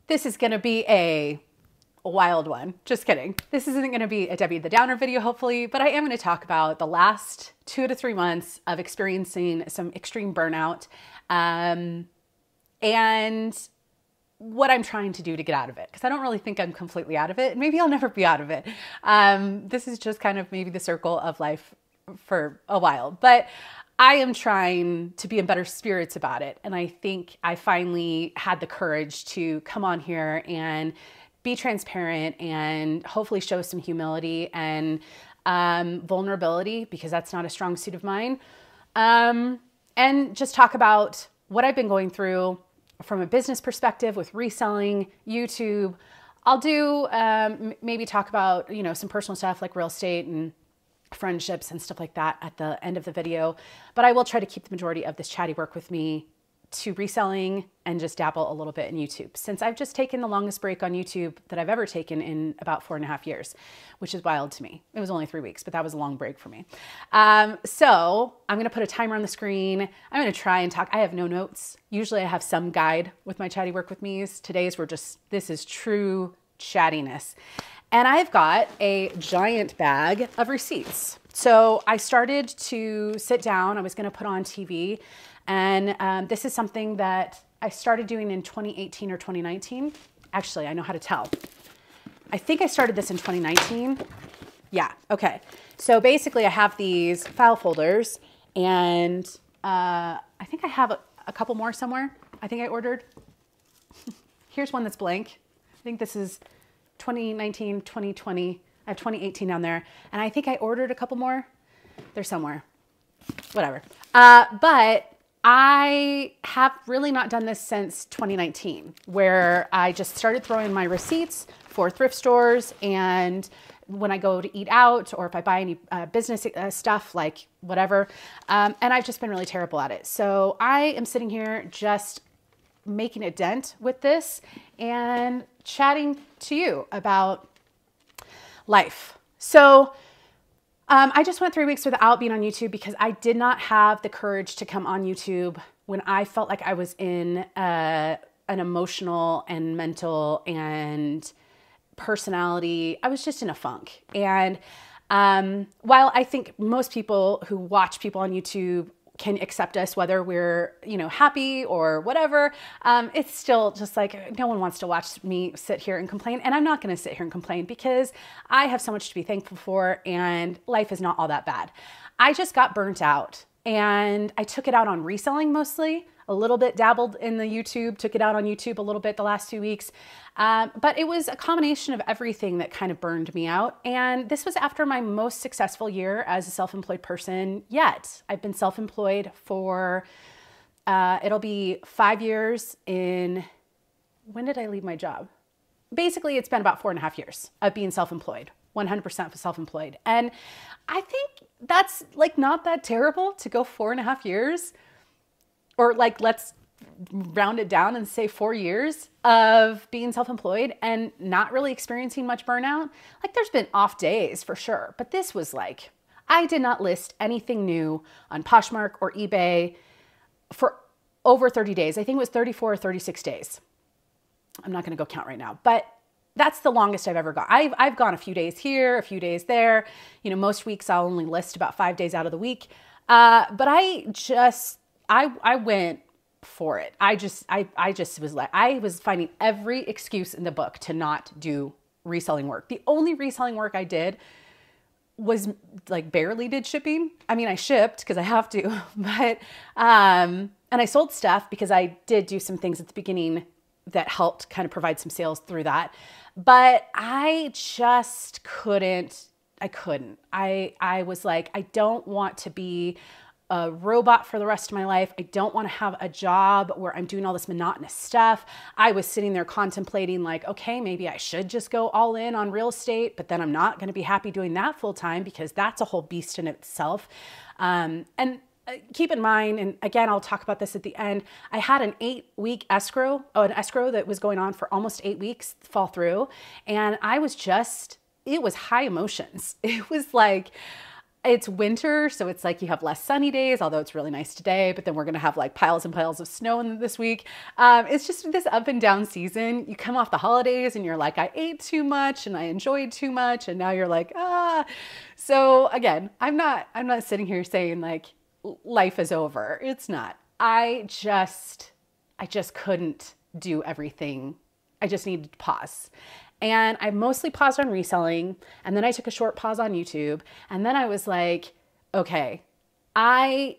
This is going to be a wild one. Just kidding. This isn't going to be a Debbie the Downer video, hopefully, but I am going to talk about the last 2 to 3 months of experiencing some extreme burnout, and what I'm trying to do to get out of it. Because I don't really think I'm completely out of it. Maybe I'll never be out of it. This is just kind of maybe the circle of life for a while, but I am trying to be in better spirits about it. And I think I finally had the courage to come on here and be transparent and hopefully show some humility and vulnerability, because that's not a strong suit of mine. And just talk about what I've been going through from a business perspective with reselling, YouTube. I'll do maybe talk about, some personal stuff like real estate and friendships and stuff like that at the end of the video. But I will try to keep the majority of this chatty work with me to reselling and just dabble a little bit in YouTube, since I've just taken the longest break on YouTube that I've ever taken in about 4.5 years, which is wild to me. It was only 3 weeks, but that was a long break for me. So I'm going to put a timer on the screen. I'm going to try and talk. I have no notes. Usually I have some guide with my chatty work with me's. Today's this is true chattiness. And I've got a giant bag of receipts. So I started to sit down. I was going to put on TV. And this is something that I started doing in 2018 or 2019. Actually, I know how to tell. I think I started this in 2019. Yeah, okay. So basically I have these file folders, and I think I have a couple more somewhere. I think I ordered. Here's one that's blank. I think this is 2019, 2020. I have 2018 down there. And I think I ordered a couple more. They're somewhere. Whatever. But I have really not done this since 2019, where I just started throwing my receipts for thrift stores, and when I go to eat out, or if I buy any business stuff, like whatever. And I've just been really terrible at it. So I am sitting here just making a dent with this and chatting to you about life. So I just went 3 weeks without being on YouTube because I did not have the courage to come on YouTube when I felt like I was in an emotional and mental and personality. I was just in a funk. And while I think most people who watch people on YouTube can accept us, whether we're, happy or whatever, it's still just like, no one wants to watch me sit here and complain. And I'm not going to sit here and complain, because I have so much to be thankful for, and life is not all that bad. I just got burnt out, and I took it out on reselling mostly. A little bit dabbled in the YouTube, took it out on YouTube a little bit the last 2 weeks. But it was a combination of everything that kind of burned me out. And this was after my most successful year as a self-employed person yet. I've been self-employed for, it'll be 5 years in, when did I leave my job? Basically, it's been about 4.5 years of being self-employed, 100% self-employed. And I think that's like not that terrible to go 4.5 years. Or like, let's round it down and say 4 years of being self-employed and not really experiencing much burnout. Like, there's been off days for sure, but this was like, I did not list anything new on Poshmark or eBay for over 30 days. I think it was 34 or 36 days. I'm not going to go count right now, but that's the longest I've ever gone. I've gone a few days here, a few days there. Most weeks I'll only list about 5 days out of the week. But I went for it. I just was like, I was finding every excuse in the book to not do reselling work. The only reselling work I did was like barely did shipping. I mean, I shipped because I have to, but, and I sold stuff because I did do some things at the beginning that helped kind of provide some sales through that. But I just couldn't. I was like, I don't want to be a robot for the rest of my life. I don't want to have a job where I'm doing all this monotonous stuff. I was sitting there contemplating like, okay, maybe I should just go all in on real estate, but then I'm not going to be happy doing that full time, because that's a whole beast in itself. And keep in mind, and again, I'll talk about this at the end, I had an 8-week escrow that was going on for almost 8 weeks fall through. And I was just, it was high emotions. It was like, it's winter, so it's like you have less sunny days, although it's really nice today, but then we're gonna have like piles and piles of snow this week. It's just this up and down season. You come off the holidays and you're like, I ate too much and I enjoyed too much, and now you're like, ah. So again, I'm not sitting here saying like life is over. It's not. I just couldn't do everything. I just needed to pause. And I mostly paused on reselling, and then I took a short pause on YouTube, and then I was like, okay, I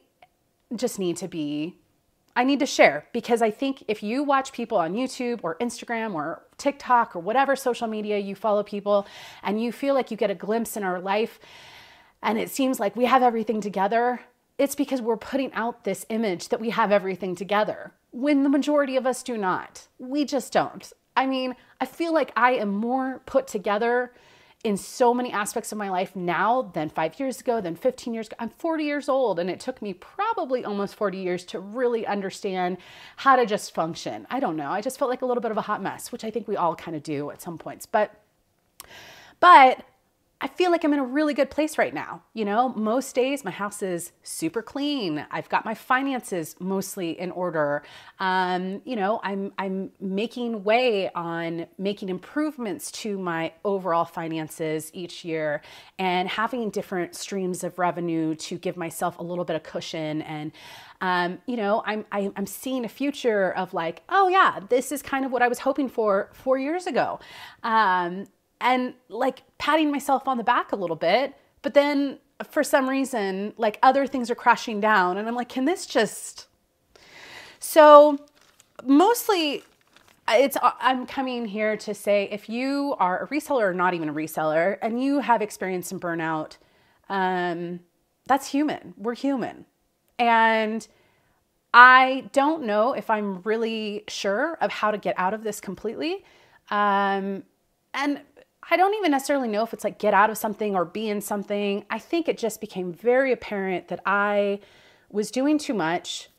need to share, because I think if you watch people on YouTube or Instagram or TikTok or whatever social media you follow people, and you feel like you get a glimpse in our life and it seems like we have everything together, it's because we're putting out this image that we have everything together when the majority of us do not. We just don't. I mean, I feel like I am more put together in so many aspects of my life now than 5 years ago, than 15 years ago. I'm 40 years old, and it took me probably almost 40 years to really understand how to just function. I don't know. I just felt like a little bit of a hot mess, which I think we all kind of do at some points. But I feel like I'm in a really good place right now. You know, most days my house is super clean. I've got my finances mostly in order. You know, I'm making way on making improvements to my overall finances each year, and having different streams of revenue to give myself a little bit of cushion. And you know, I'm seeing a future of like, oh yeah, this is kind of what I was hoping for 4 years ago. And like patting myself on the back a little bit, but then for some reason, like other things are crashing down, and I'm like, can this just... So mostly I'm coming here to say, if you are a reseller or not even a reseller, and you have experienced some burnout, that's human. We're human. And I don't know if I'm really sure of how to get out of this completely. And I don't even necessarily know if it's like get out of something or be in something. I think it just became very apparent that I was doing too much.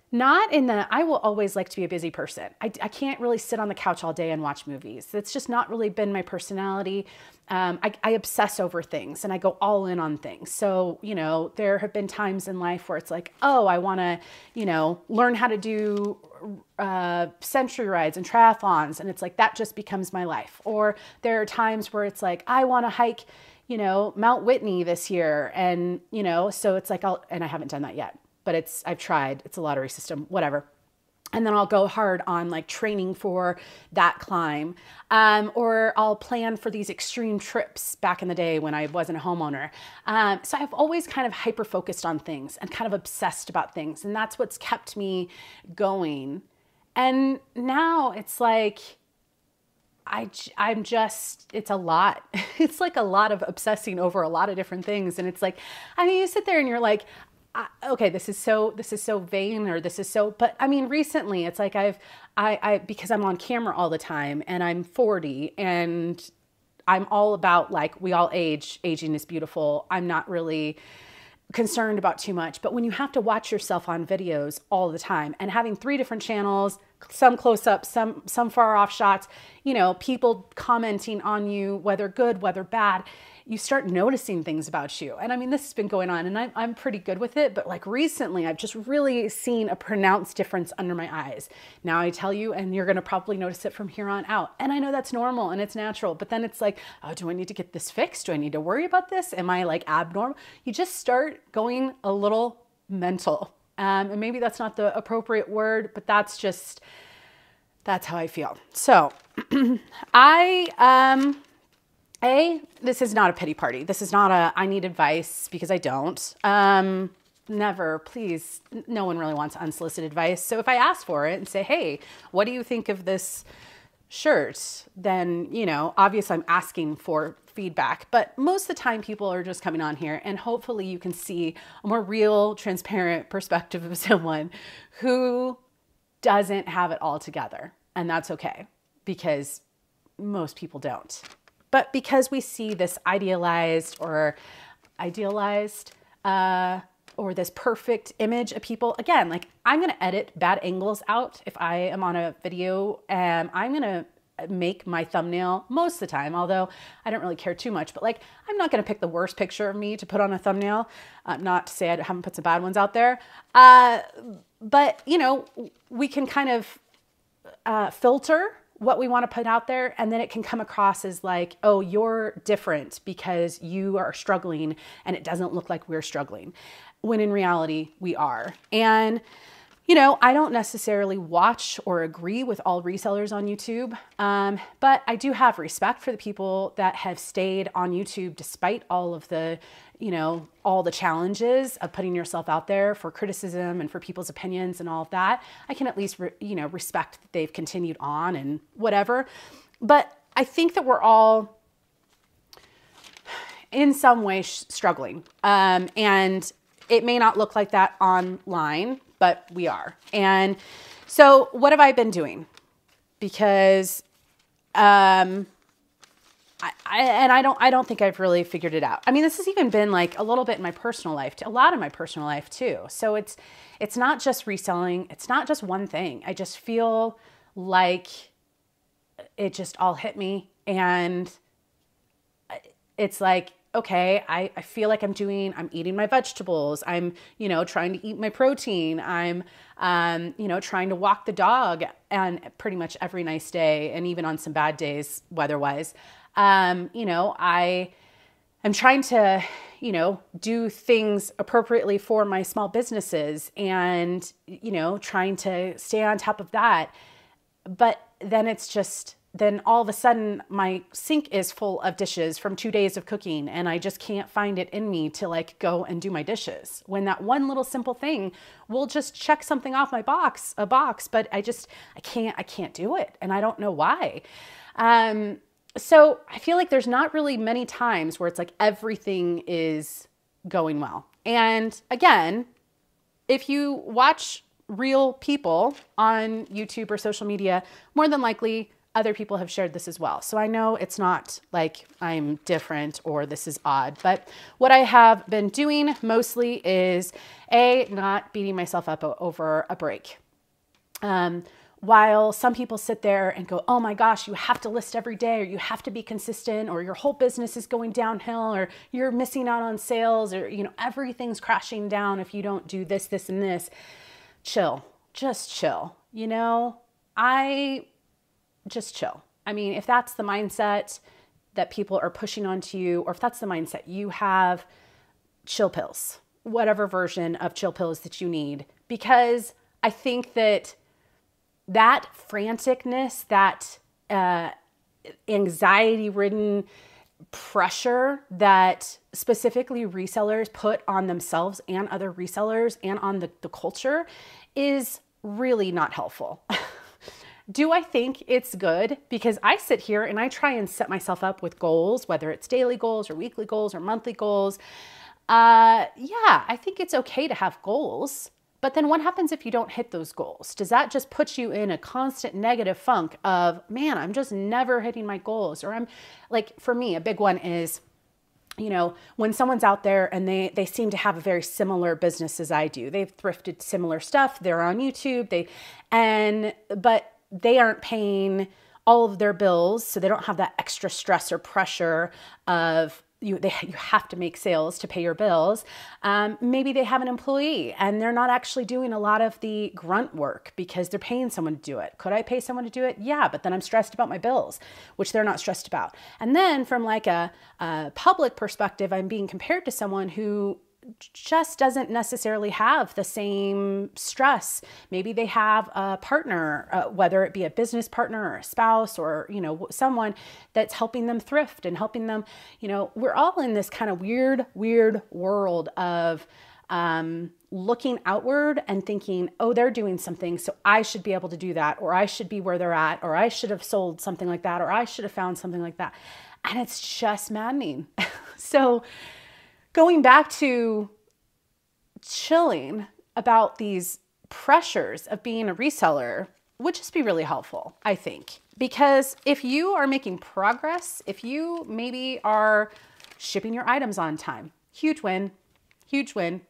Not in that I will always like to be a busy person. I can't really sit on the couch all day and watch movies. That's just not really been my personality. I obsess over things and I go all in on things. So, you know, there have been times in life where it's like, oh, I want to, you know, learn how to do century rides and triathlons. And it's like, that just becomes my life. Or there are times where it's like, I want to hike, you know, Mount Whitney this year. And, you know, so it's like, and I haven't done that yet. But I've tried, it's a lottery system, whatever. And then I'll go hard on like training for that climb. Or I'll plan for these extreme trips back in the day when I wasn't a homeowner. So I've always kind of hyper-focused on things and kind of obsessed about things. And that's what's kept me going. And now it's like, I'm just, it's a lot. It's like a lot of obsessing over a lot of different things. And it's like, I mean, you sit there and you're like, okay, this is so vain, or this is so, but I mean, recently it's like because I'm on camera all the time and I'm 40 and I'm all about like, we all age, aging is beautiful. I'm not really concerned about too much, but when you have to watch yourself on videos all the time and having 3 different channels, some close-ups, some far off shots, you know, people commenting on you, whether good, whether bad, you start noticing things about you. And I mean, this has been going on and I'm pretty good with it, but like recently I've just really seen a pronounced difference under my eyes. Now I tell you, and you're going to probably notice it from here on out. And I know that's normal and it's natural, but then it's like, oh, do I need to get this fixed? Do I need to worry about this? Am I like abnormal? You just start going a little mental. And maybe that's not the appropriate word, but that's how I feel. So this is not a pity party. This is not I need advice, because I don't. Never, please. No one really wants unsolicited advice. So if I ask for it and say, hey, what do you think of this shirt? Then, you know, obviously I'm asking for feedback, but most of the time people are just coming on here and hopefully you can see a more real, transparent perspective of someone who doesn't have it all together. And that's okay, because most people don't. But because we see this idealized or this perfect image of people, again, like I'm going to edit bad angles out if I am on a video, and I'm going to make my thumbnail most of the time, although I don't really care too much, but like, I'm not going to pick the worst picture of me to put on a thumbnail. Not to say I haven't put some bad ones out there. But you know, we can kind of filter what we want to put out there, and then it can come across as like, oh, you're different because you are struggling and it doesn't look like we're struggling, when in reality we are. And you know, I don't necessarily watch or agree with all resellers on YouTube, but I do have respect for the people that have stayed on YouTube despite all of the, you know, all the challenges of putting yourself out there for criticism and for people's opinions and all of that. I can at least, you know, respect that they've continued on and whatever. But I think that we're all in some way struggling. And it may not look like that online, but we are. And so what have I been doing? Because, I don't think I've really figured it out. I mean, this has even been like a little bit in my personal life, a lot in my personal life too. So it's not just reselling. It's not just one thing. I just feel like it just all hit me, and it's like, okay, I feel like I'm eating my vegetables. I'm, you know, trying to eat my protein. I'm, you know, trying to walk the dog on pretty much every nice day. And even on some bad days, weather-wise, you know, I am trying to, you know, do things appropriately for my small businesses and, you know, trying to stay on top of that. But then it's just, then all of a sudden my sink is full of dishes from 2 days of cooking, and I just can't find it in me to like go and do my dishes, when that one little simple thing will just check something off my box, but I can't do it. And I don't know why. So I feel like there's not really many times where it's like everything is going well. And again, if you watch real people on YouTube or social media, more than likely other people have shared this as well. So I know it's not like I'm different or this is odd, but what I have been doing mostly is not beating myself up over a break. While some people sit there and go, oh my gosh, you have to list every day, or you have to be consistent, or your whole business is going downhill, or you're missing out on sales, or, you know, everything's crashing down if you don't do this, this, and this. Chill, just chill. You know, just chill. I mean, if that's the mindset that people are pushing onto you, or if that's the mindset you have, chill pills, whatever version of chill pills that you need, because I think that franticness, that anxiety-ridden pressure that specifically resellers put on themselves and other resellers and on the culture is really not helpful. Do I think it's good? Because I sit here and I try and set myself up with goals, whether it's daily goals or weekly goals or monthly goals. Yeah, I think it's okay to have goals. But then what happens if you don't hit those goals? Does that just put you in a constant negative funk of, man, I'm just never hitting my goals? Or I'm like, for me, a big one is, you know, when someone's out there and they seem to have a very similar business as I do. They've thrifted similar stuff. They're on YouTube. But they aren't paying all of their bills, so they don't have that extra stress or pressure of you have to make sales to pay your bills. Maybe they have an employee and they're not actually doing a lot of the grunt work because they're paying someone to do it. Could I pay someone to do it? Yeah, but then I'm stressed about my bills, which they're not stressed about. And then from like a public perspective, I'm being compared to someone who just doesn't necessarily have the same stress. Maybe they have a partner, whether it be a business partner or a spouse or, you know, someone that's helping them thrift and helping them, you know, we're all in this kind of weird world of looking outward and thinking, oh, they're doing something, so I should be able to do that, or I should be where they're at, or I should have sold something like that, or I should have found something like that. And it's just maddening. So going back to chilling about these pressures of being a reseller would just be really helpful, I think. Because if you are making progress, if you maybe are shipping your items on time, huge win,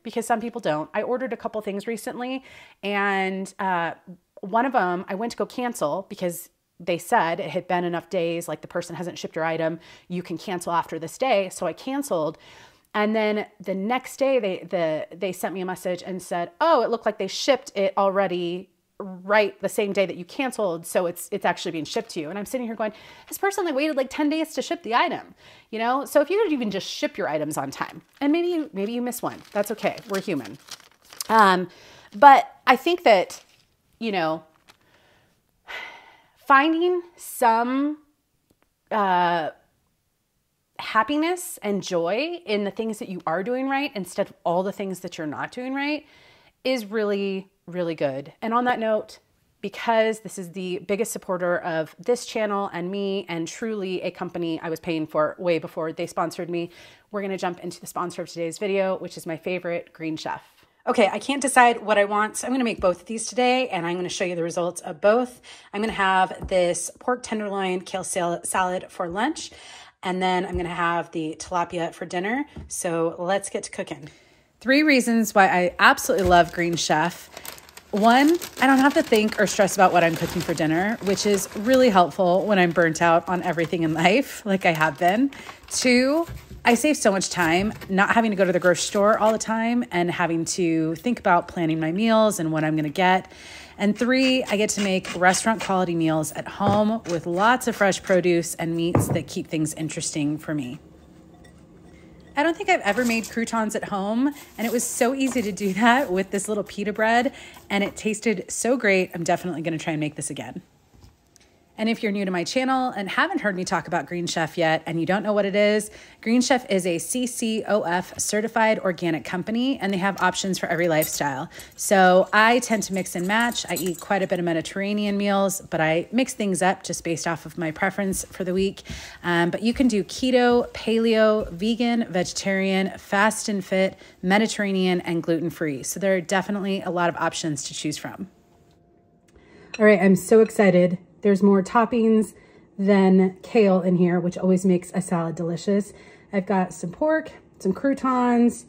because some people don't. I ordered a couple things recently, and one of them I went to go cancel because they said it had been enough days, like the person hasn't shipped your item, you can cancel after this day. So I canceled. And then the next day they sent me a message and said, oh, it looked like they shipped it already right the same day that you canceled. So it's actually being shipped to you. And I'm sitting here going, this person like waited like 10 days to ship the item, you know? So if you could even just ship your items on time, and maybe you miss one, that's okay. We're human. But I think that, you know, finding some, happiness and joy in the things that you are doing right instead of all the things that you're not doing right is really, really good. And on that note, because this is the biggest supporter of this channel and me and truly a company I was paying for way before they sponsored me, we're going to jump into the sponsor of today's video, which is my favorite, Green Chef. Okay, I can't decide what I want, so I'm going to make both of these today, and I'm going to show you the results of both. I'm going to have this pork tenderloin kale salad for lunch, and then I'm going to have the tilapia for dinner. So let's get to cooking. 3 reasons why I absolutely love Green Chef. 1, I don't have to think or stress about what I'm cooking for dinner, which is really helpful when I'm burnt out on everything in life, like I have been. 2, I save so much time not having to go to the grocery store all the time and having to think about planning my meals and what I'm going to get. And 3, I get to make restaurant quality meals at home with lots of fresh produce and meats that keep things interesting for me. I don't think I've ever made croutons at home, and it was so easy to do that with this little pita bread, and it tasted so great. I'm definitely going to try and make this again. And if you're new to my channel and haven't heard me talk about Green Chef yet and you don't know what it is, Green Chef is a CCOF certified organic company, and they have options for every lifestyle. So I tend to mix and match. I eat quite a bit of Mediterranean meals, but I mix things up just based off of my preference for the week. But you can do keto, paleo, vegan, vegetarian, fast and fit, Mediterranean, and gluten-free. So there are definitely a lot of options to choose from. All right, I'm so excited. There's more toppings than kale in here, which always makes a salad delicious. I've got some pork, some croutons,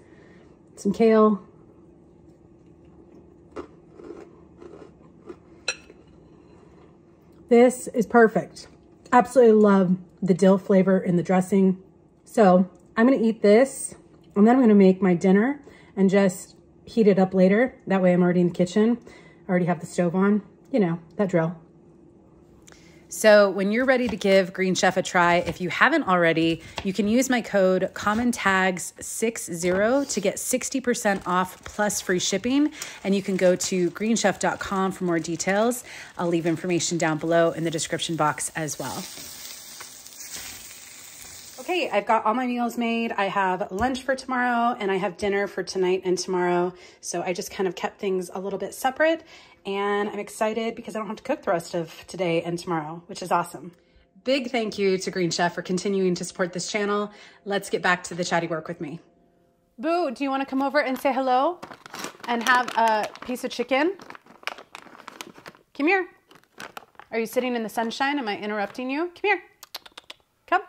some kale. This is perfect. Absolutely love the dill flavor in the dressing. So I'm gonna eat this, and then I'm gonna make my dinner and just heat it up later. That way I'm already in the kitchen. I already have the stove on. You know, that drill. So when you're ready to give Green Chef a try, if you haven't already, you can use my code COMMONTAGS60 to get 60% off plus free shipping. And you can go to greenchef.com for more details. I'll leave information down below in the description box as well. Okay, I've got all my meals made. I have lunch for tomorrow and I have dinner for tonight and tomorrow. So I just kind of kept things a little bit separate, and I'm excited because I don't have to cook the rest of today and tomorrow, which is awesome. Big thank you to Green Chef for continuing to support this channel. Let's get back to the Chatty Work with me. Boo, do you want to come over and say hello and have a piece of chicken? Come here. Are you sitting in the sunshine? Am I interrupting you? Come here. Come.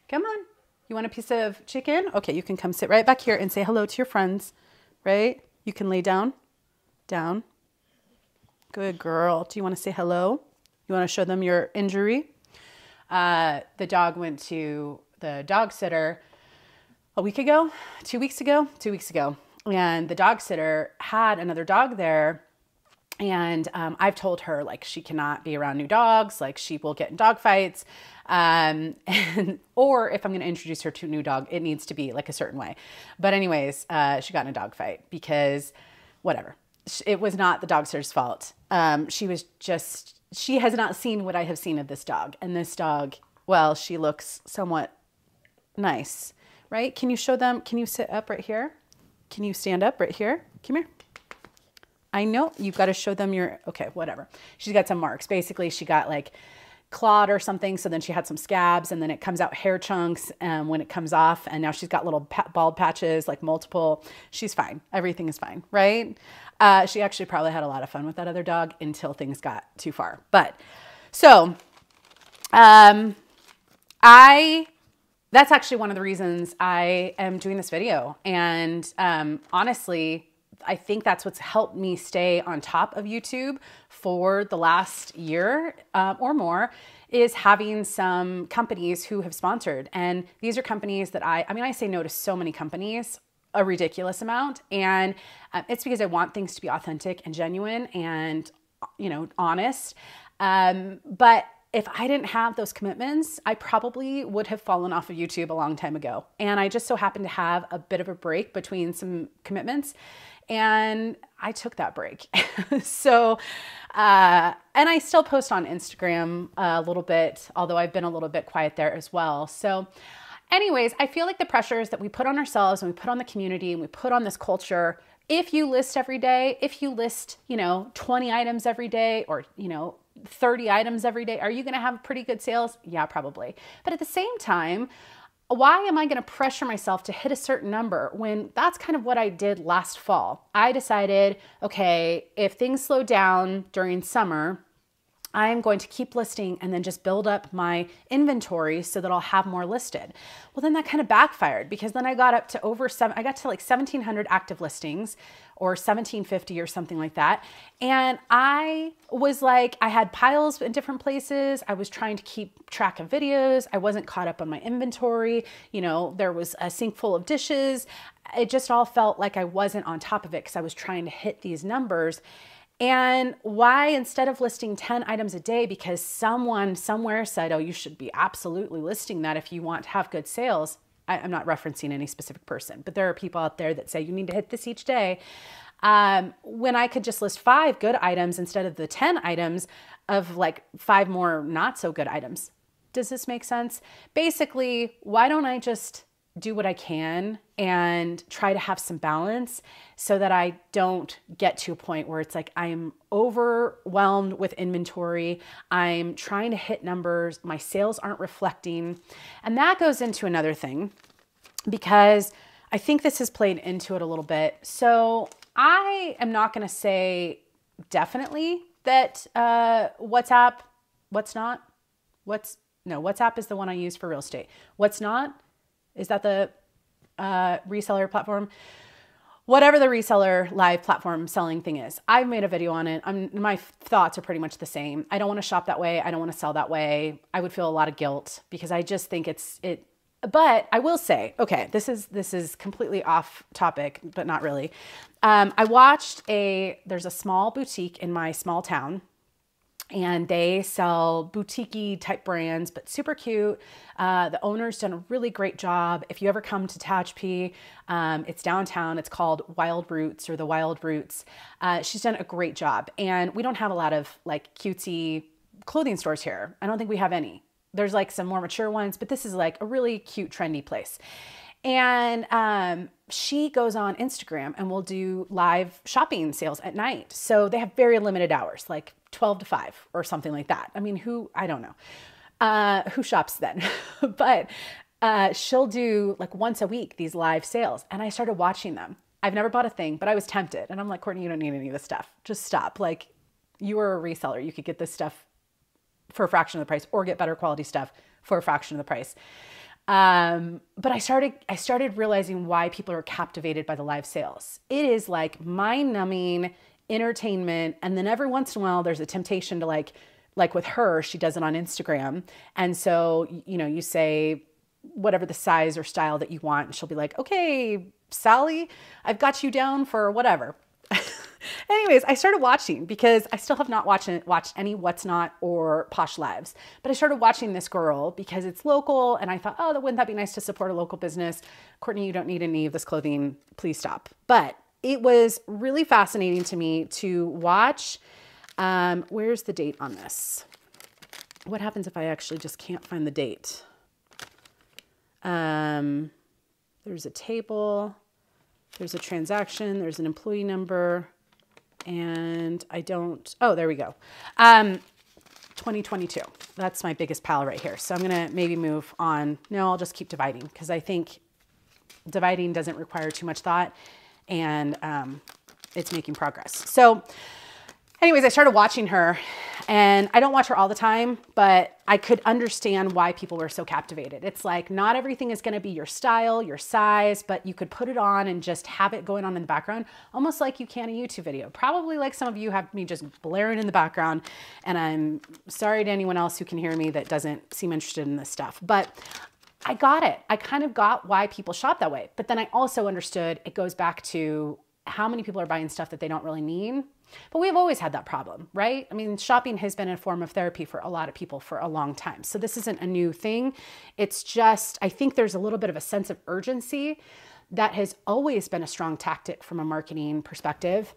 Come on. You want a piece of chicken? Okay, you can come sit right back here and say hello to your friends, right? You can lay down. Down. Good girl. Do you want to say hello? You want to show them your injury? The dog went to the dog sitter a week ago, 2 weeks ago, 2 weeks ago. And the dog sitter had another dog there. And I've told her, like, she cannot be around new dogs. Like, she will get in dog fights. Or if I'm going to introduce her to a new dog, it needs to be like a certain way. But anyways, she got in a dog fight because whatever. It was not the dog sitter's fault. She has not seen what I have seen of this dog. And this dog, well, she looks somewhat nice, right? Can you show them? Can you sit up right here? Can you stand up right here? Come here. I know you've got to show them your, okay, whatever. She's got some marks. Basically, she got like clawed or something. So then she had some scabs, and then it comes out hair chunks when it comes off. And now she's got little bald patches, like multiple. She's fine. Everything is fine, right? She actually probably had a lot of fun with that other dog until things got too far. But so that's actually one of the reasons I am doing this video. And honestly, I think that's what's helped me stay on top of YouTube for the last year or more, is having some companies who have sponsored. And these are companies that I say no to so many companies, a ridiculous amount. And it's because I want things to be authentic and genuine and, honest. But if I didn't have those commitments, I probably would have fallen off of YouTube a long time ago. And I just so happened to have a bit of a break between some commitments, and I took that break. So, and I still post on Instagram a little bit, although I've been a little bit quiet there as well. So anyways, I feel like the pressures that we put on ourselves and we put on the community and we put on this culture, if you list every day, if you list, 20 items every day, or, 30 items every day, are you going to have pretty good sales? Yeah, probably. But at the same time, why am I going to pressure myself to hit a certain number when that's kind of what I did last fall? I decided, okay, if things slow down during summer, I'm going to keep listing and then just build up my inventory so that I'll have more listed. Well, then that kind of backfired, because then I got up to I got to like 1,700 active listings, or 1,750 or something like that. And I was like, I had piles in different places. I was trying to keep track of videos. I wasn't caught up on my inventory. There was a sink full of dishes. It just all felt like I wasn't on top of it because I was trying to hit these numbers. And why, instead of listing 10 items a day because someone somewhere said, oh, you should be absolutely listing that if you want to have good sales. I'm not referencing any specific person, but there are people out there that say you need to hit this each day. When I could just list 5 good items instead of the 10 items of like 5 more not so good items. Does this make sense? Basically, why don't I just do what I can and try to have some balance so that I don't get to a point where it's like I'm overwhelmed with inventory. I'm trying to hit numbers. My sales aren't reflecting. And that goes into another thing, because I think this has played into it a little bit. So I am not going to say definitely that WhatsApp is the one I use for real estate. What's not? Is that the reseller platform? Whatever the reseller live platform selling thing is, I've made a video on it. My thoughts are pretty much the same. I don't want to shop that way. I don't want to sell that way. I would feel a lot of guilt because I just think but I will say, okay, this is completely off topic, but not really. I watched there's a small boutique in my small town, and they sell boutique-y type brands, but super cute. The owner's done a really great job. If you ever come to Tehachapi, it's downtown. It's called Wild Roots, or the Wild Roots. She's done a great job. And we don't have a lot of like cutesy clothing stores here. I don't think we have any. There's like some more mature ones, but this is like a really cute, trendy place. And she goes on Instagram and will do live shopping sales at night. So they have very limited hours, like 12 to 5 or something like that. I mean, I don't know who shops then, but she'll do like once a week these live sales. And I started watching them. I've never bought a thing, but I was tempted. And I'm like, Courtney, you don't need any of this stuff. Just stop. Like, you are a reseller. You could get this stuff for a fraction of the price, or get better quality stuff for a fraction of the price. But I started realizing why people are captivated by the live sales. It is like mind-numbing entertainment. And then every once in a while, there's a temptation to like with her, she does it on Instagram. And so, you say whatever the size or style that you want, and she'll be like, okay, Sally, I've got you down for whatever. Anyways, I started watching because I still have not watched any What's Not or Posh Lives, but I started watching this girl because it's local, and I thought, oh, wouldn't that be nice to support a local business? Courtney, you don't need any of this clothing. Please stop. But it was really fascinating to me to watch. Where's the date on this? What happens if I actually just can't find the date? There's a table, there's a transaction, there's an employee number, and oh, there we go. 2022. That's my biggest pile right here. So I'm going to maybe move on. No, I'll just keep dividing, because I think dividing doesn't require too much thought, and it's making progress. So anyways, I started watching her, and I don't watch her all the time, but I could understand why people were so captivated. It's like, not everything is going to be your style, your size, but you could put it on and just have it going on in the background, almost like you can a YouTube video. Probably like some of you have me just blaring in the background, and I'm sorry to anyone else who can hear me that doesn't seem interested in this stuff, but I got it. I kind of got why people shop that way. But then I also understood it goes back to how many people are buying stuff that they don't really need. But we've always had that problem, right? I mean, shopping has been a form of therapy for a lot of people for a long time. So this isn't a new thing. It's just, I think there's a little bit of a sense of urgency that has always been a strong tactic from a marketing perspective,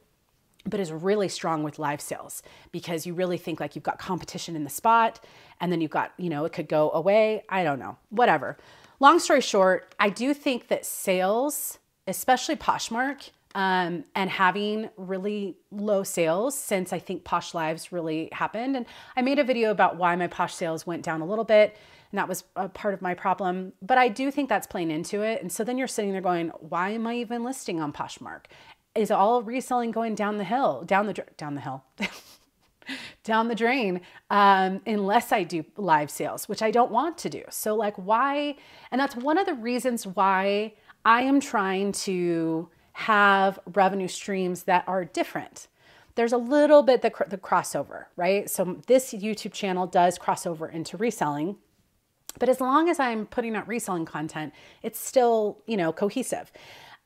but is really strong with live sales, because you really think like you've got competition in the spot, and then you've got, you know, it could go away. I don't know, whatever. Long story short, I do think that sales, especially Poshmark, and having really low sales since I think Posh Lives really happened. And I made a video about why my Posh sales went down a little bit, and that was a part of my problem. But I do think that's playing into it. And so then you're sitting there going, why am I even listing on Poshmark? Is all reselling going down the hill, down the hill, down the drain, unless I do live sales, which I don't want to do. So like, why? And that's one of the reasons why I am trying to have revenue streams that are different. There's a little bit the crossover, right? So this YouTube channel does cross over into reselling, but as long as I'm putting out reselling content, it's still, you know, cohesive.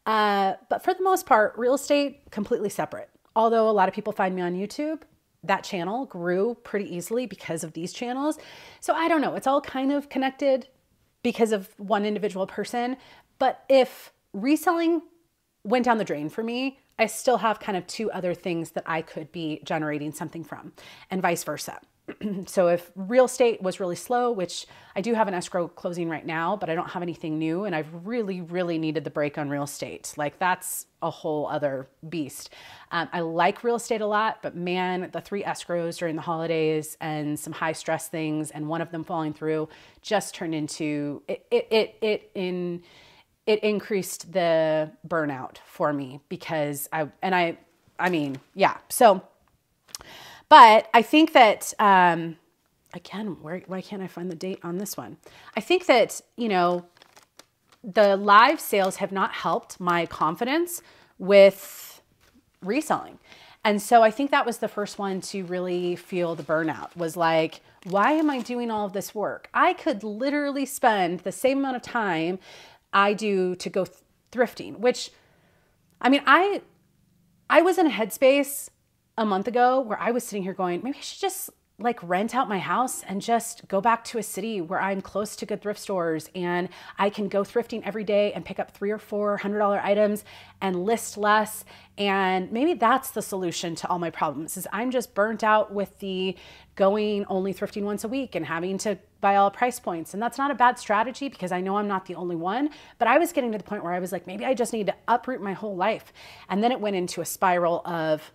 But for the most part, real estate, completely separate. Although a lot of people find me on YouTube, that channel grew pretty easily because of these channels. So I don't know, it's all kind of connected because of one individual person. But if reselling went down the drain for me, I still have kind of two other things that I could be generating something from, and vice versa. So if real estate was really slow, which I do have an escrow closing right now, but I don't have anything new, and I've really, really needed the break on real estate. Like, that's a whole other beast. I like real estate a lot, but man, the 3 escrows during the holidays and some high stress things, and one of them falling through, just turned into it increased the burnout for me, because I mean, yeah. So, but I think that, again, why can't I find the date on this one? I think that, you know, the live sales have not helped my confidence with reselling. And so I think that was the first one to really feel the burnout, was like, why am I doing all of this work? I could literally spend the same amount of time I do to go thrifting, which, I mean, I was in a headspace a month ago where I was sitting here going, maybe I should just like rent out my house and just go back to a city where I'm close to good thrift stores, and I can go thrifting every day and pick up $300 or $400 items and list less. And maybe that's the solution to all my problems, is I'm just burnt out with the going only thrifting once a week and having to buy all price points. And that's not a bad strategy, because I know I'm not the only one, but I was getting to the point where I was like, maybe I just need to uproot my whole life. And then it went into a spiral of,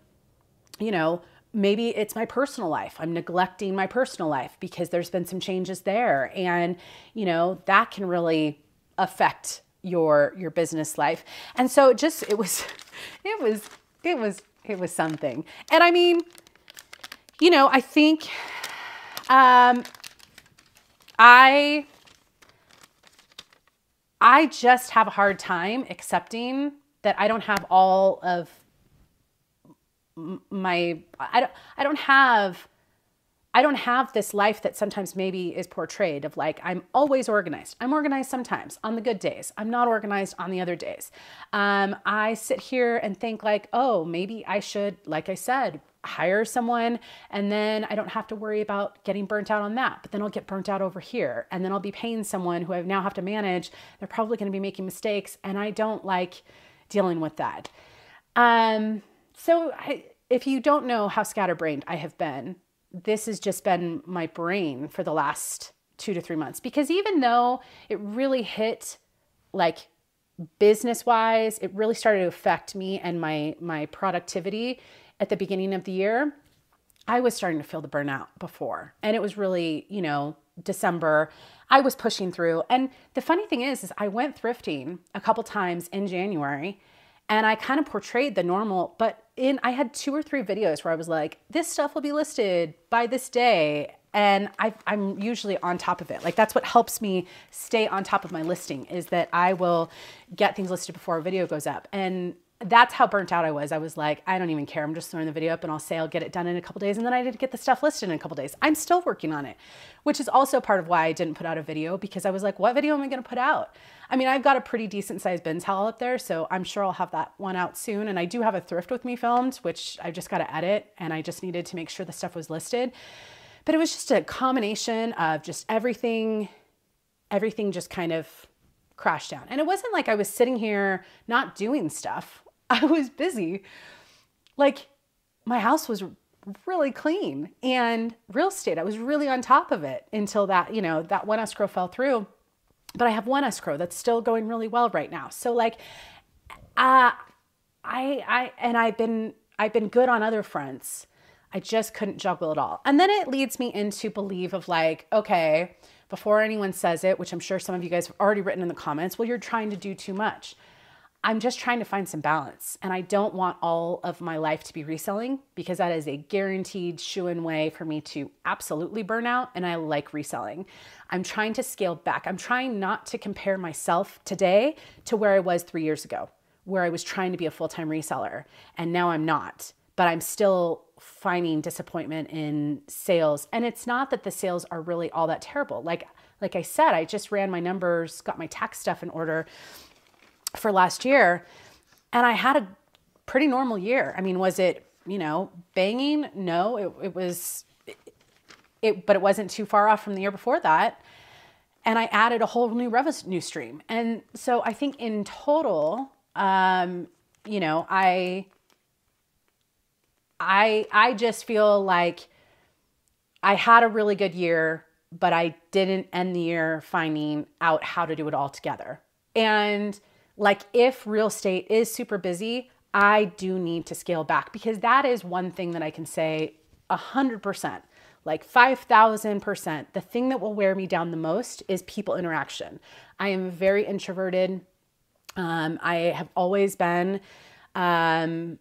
you know, maybe it's my personal life. I'm neglecting my personal life because there's been some changes there. And, you know, that can really affect your business life. And so it was something. And I mean, you know, I think, I just have a hard time accepting that I don't have all of my, I don't have this life that sometimes maybe is portrayed of like, I'm always organized. I'm organized sometimes on the good days. I'm not organized on the other days. I sit here and think like, oh, maybe I should, like I said, hire someone, and then I don't have to worry about getting burnt out on that, but then I'll get burnt out over here. And then I'll be paying someone who I now have to manage. They're probably going to be making mistakes, and I don't like dealing with that. So if you don't know how scatterbrained I have been, this has just been my brain for the last 2 to 3 months, because even though it really hit like business-wise, it really started to affect me and my productivity at the beginning of the year. I was starting to feel the burnout before, and it was really, you know, December, I was pushing through. And the funny thing is I went thrifting a couple times in January, And I kind of portrayed the normal, but I had 2 or 3 videos where I was like, this stuff will be listed by this day. And I'm usually on top of it. Like that's what helps me stay on top of my listing, is that I will get things listed before a video goes up. And that's how burnt out I was. I was like, I don't even care. I'm just throwing the video up and I'll say I'll get it done in a couple days. And then I didn't get the stuff listed in a couple days. I'm still working on it, which is also part of why I didn't put out a video, because I was like, what video am I going to put out? I mean, I've got a pretty decent sized bins haul up there, so I'm sure I'll have that one out soon. And I do have a Thrift With Me filmed, which I just got to edit, and I just needed to make sure the stuff was listed. But it was just a combination of just everything just kind of crashed down. And it wasn't like I was sitting here not doing stuff. I was busy. Like my house was really clean, and real estate, I was really on top of it until that, that one escrow fell through. But I have one escrow that's still going really well right now. So like, I've been good on other fronts. I just couldn't juggle it all. And then it leads me into believe of like, okay, before anyone says it, which I'm sure some of you guys have already written in the comments, well, you're trying to do too much. I'm just trying to find some balance. And I don't want all of my life to be reselling, because that is a guaranteed shoo-in way for me to absolutely burn out. And I like reselling. I'm trying to scale back. I'm trying not to compare myself today to where I was 3 years ago, where I was trying to be a full-time reseller. And now I'm not, but I'm still finding disappointment in sales. And it's not that the sales are really all that terrible. Like I said, I just ran my numbers, got my tax stuff in order for last year, and I had a pretty normal year. I mean, was it, banging? No, it was, but it wasn't too far off from the year before that. And I added a whole new revenue stream. And so I think in total, I just feel like I had a really good year, but I didn't end the year finding out how to do it all together. And like, if real estate is super busy, I do need to scale back, because that is one thing that I can say 100%, like 5,000%. The thing that will wear me down the most is people interaction. I am very introverted. I have always been, and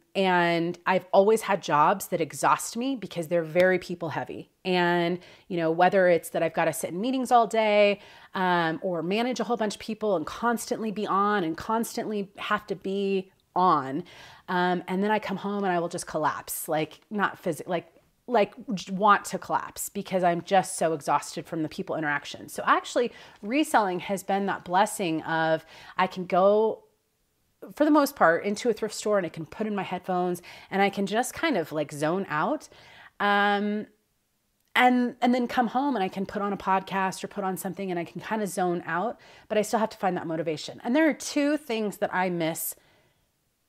I've always had jobs that exhaust me because they're very people heavy. And, whether it's that I've got to sit in meetings all day, or manage a whole bunch of people and constantly be on and constantly have to be on. And then I come home and I will just collapse, like not physically, like want to collapse, because I'm just so exhausted from the people interaction. So actually reselling has been that blessing of, I can go, for the most part, into a thrift store and I can put in my headphones and I can just kind of like zone out. And then come home and I can put on a podcast or put on something and I can kind of zone out, but I still have to find that motivation. And there are 2 things that I miss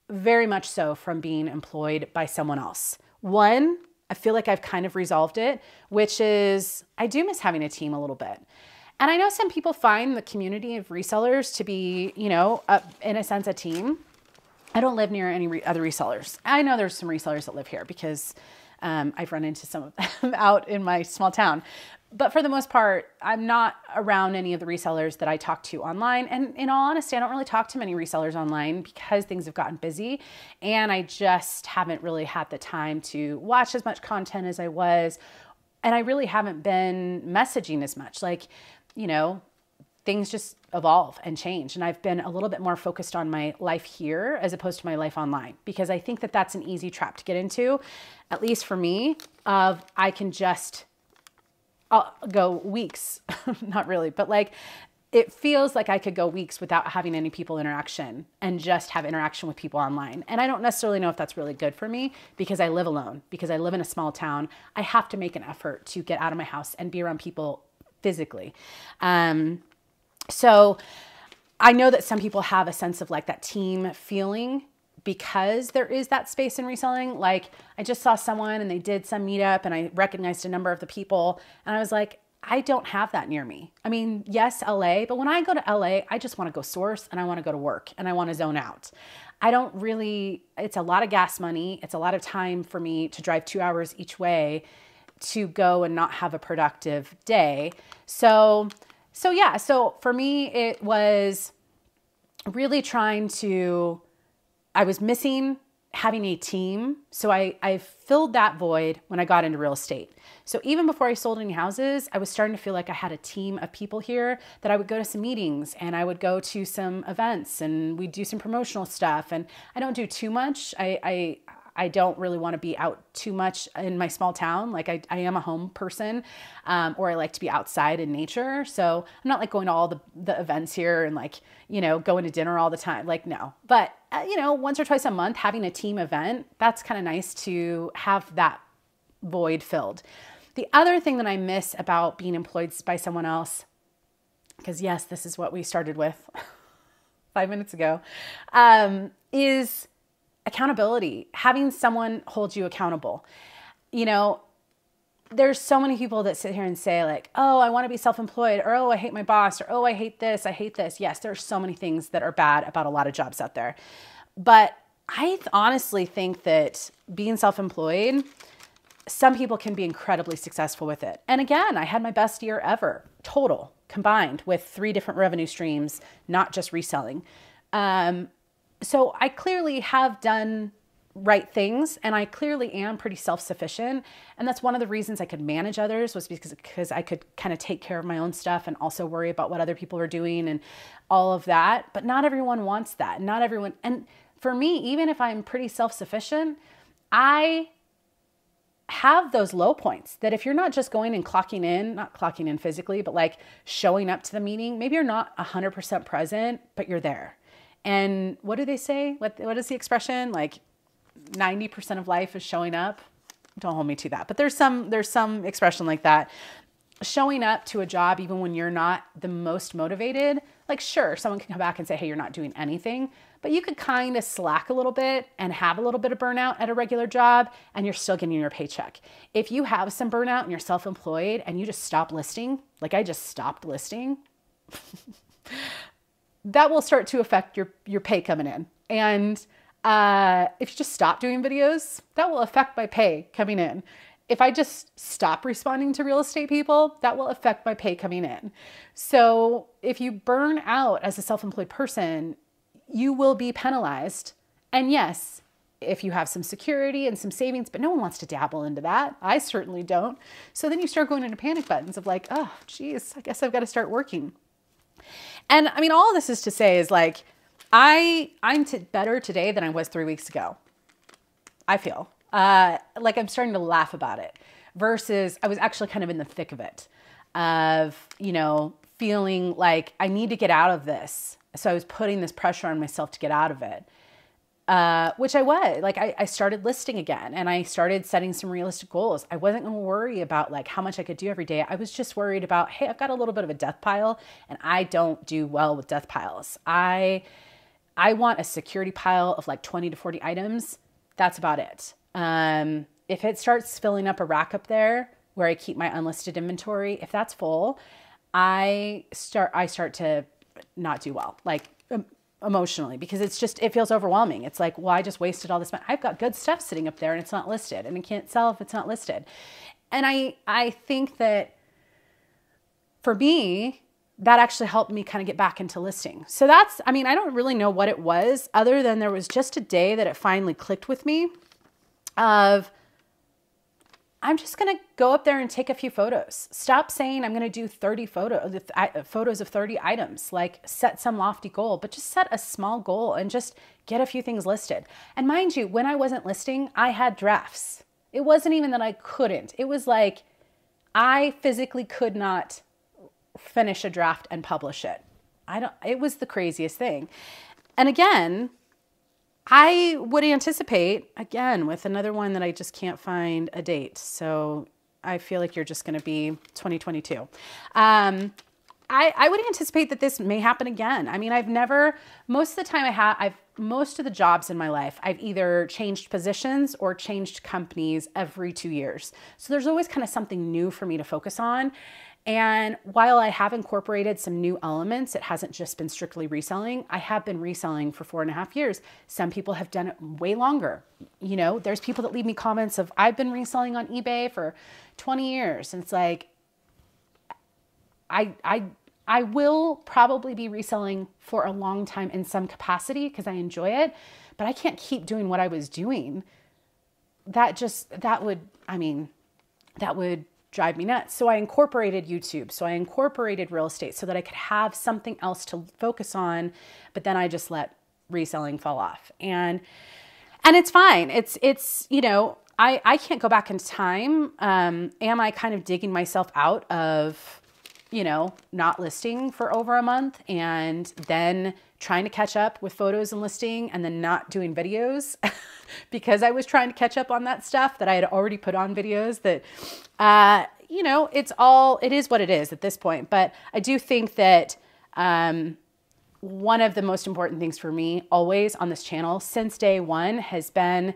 very much so from being employed by someone else. One, I feel like I've kind of resolved it, which is I do miss having a team a little bit. And I know some people find the community of resellers to be, in a sense, a team. I don't live near any other resellers. I know there's some resellers that live here because I've run into some of them out in my small town. But for the most part, I'm not around any of the resellers that I talk to online. And in all honesty, I don't really talk to many resellers online because things have gotten busy. And I just haven't really had the time to watch as much content as I was. And I really haven't been messaging as much. Like, things just evolve and change. And I've been a little bit more focused on my life here as opposed to my life online, because I think that that's an easy trap to get into, at least for me, of I can just, I'll go weeks, not really, but like, it feels like I could go weeks without having any people interaction and just have interaction with people online. And I don't necessarily know if that's really good for me, because I live alone, because I live in a small town. I have to make an effort to get out of my house and be around people physically. So I know that some people have a sense of like that team feeling because there is that space in reselling. Like I just saw someone and they did some meetup and I recognized a number of the people and I was like, I don't have that near me. I mean, yes, LA, but when I go to LA, I just want to go source and I want to go to work and I want to zone out. I don't really, it's a lot of gas money. It's a lot of time for me to drive 2 hours each way to go and not have a productive day. So for me, it was really trying to I was missing having a team. So I filled that void when I got into real estate. So even before I sold any houses, I was starting to feel like I had a team of people here that I would go to some meetings and I would go to some events and we'd do some promotional stuff. And I don't do too much. I don't really want to be out too much in my small town. Like I am a home person, or I like to be outside in nature. So I'm not like going to all the events here and like, going to dinner all the time. Like, no, but once or twice a month, having a team event, that's kind of nice to have that void filled. The other thing that I miss about being employed by someone else, because yes, this is what we started with 5 minutes ago, is accountability, having someone hold you accountable. There's so many people that sit here and say like, oh, I want to be self-employed, or, oh, I hate my boss, or, oh, I hate this, I hate this. Yes, there's so many things that are bad about a lot of jobs out there. But I honestly think that being self-employed, some people can be incredibly successful with it. And again, I had my best year ever, total, combined with 3 different revenue streams, not just reselling. So I clearly have done right things and I clearly am pretty self-sufficient. And that's one of the reasons I could manage others, was because I could kind of take care of my own stuff and also worry about what other people were doing and all of that. But not everyone wants that. Not everyone. And for me, even if I'm pretty self-sufficient, I have those low points that if you're not just going and clocking in, not clocking in physically, but like showing up to the meeting, maybe you're not 100% present, but you're there. And what do they say? What is the expression? Like 90% of life is showing up. Don't hold me to that. But there's some expression like that. Showing up to a job even when you're not the most motivated. Like sure, someone can come back and say, hey, you're not doing anything. But you could kind of slack a little bit and have a little bit of burnout at a regular job and you're still getting your paycheck. If you have some burnout and you're self-employed and you just stop listing, like I just stopped listing, that will start to affect your pay coming in. And if you just stop doing videos, that will affect my pay coming in. If I just stop responding to real estate people, that will affect my pay coming in. So if you burn out as a self-employed person, you will be penalized. And yes, if you have some security and some savings, but no one wants to dabble into that. I certainly don't. So then you start going into panic buttons of like, oh, geez, I guess I've got to start working. And I mean, all of this is to say is like, I'm better today than I was 3 weeks ago. I feel like I'm starting to laugh about it versus I was actually kind of in the thick of it of, feeling like I need to get out of this. So I was putting this pressure on myself to get out of it. Which I was like, I started listing again and I started setting some realistic goals. I wasn't going to worry about like how much I could do every day. I was just worried about, hey, I've got a little bit of a death pile and I don't do well with death piles. I want a security pile of like 20 to 40 items. That's about it. If it starts filling up a rack up there where I keep my unlisted inventory, if that's full, I start to not do well. Like, emotionally, because it feels overwhelming. It's like, well, I just wasted all this money. I've got good stuff sitting up there and it's not listed and it can't sell if it's not listed. And I think that for me, that actually helped me kind of get back into listing. So I don't really know what it was other than there was just a day that it finally clicked with me of, I'm just going to go up there and take a few photos. Stop saying I'm going to do 30 photos of 30 items, like set some lofty goal, but just set a small goal and just get a few things listed. And mind you, when I wasn't listing, I had drafts. It wasn't even that I couldn't. It was like I physically could not finish a draft and publish it. It was the craziest thing. And again, I would anticipate, again, with another one that I just can't find a date. So I feel like you're just going to be 2022. I would anticipate that this may happen again. I mean, most of the time most of the jobs in my life, I've either changed positions or changed companies every 2 years. So there's always kind of something new for me to focus on. And while I have incorporated some new elements, it hasn't just been strictly reselling. I have been reselling for 4.5 years. Some people have done it way longer. There's people that leave me comments of, I've been reselling on eBay for 20 years. And it's like, I will probably be reselling for a long time in some capacity because I enjoy it. but I can't keep doing what I was doing. That would drive me nuts. So I incorporated YouTube. So I incorporated real estate so that I could have something else to focus on, but then I just let reselling fall off. And it's fine. It's, you know, I can't go back in time. Am I kind of digging myself out of, you know, not listing for over a month and then trying to catch up with photos and listing and then not doing videos because I was trying to catch up on that stuff that I had already put on videos that, you know, it is what it is at this point. But I do think that, one of the most important things for me always on this channel since day one has been,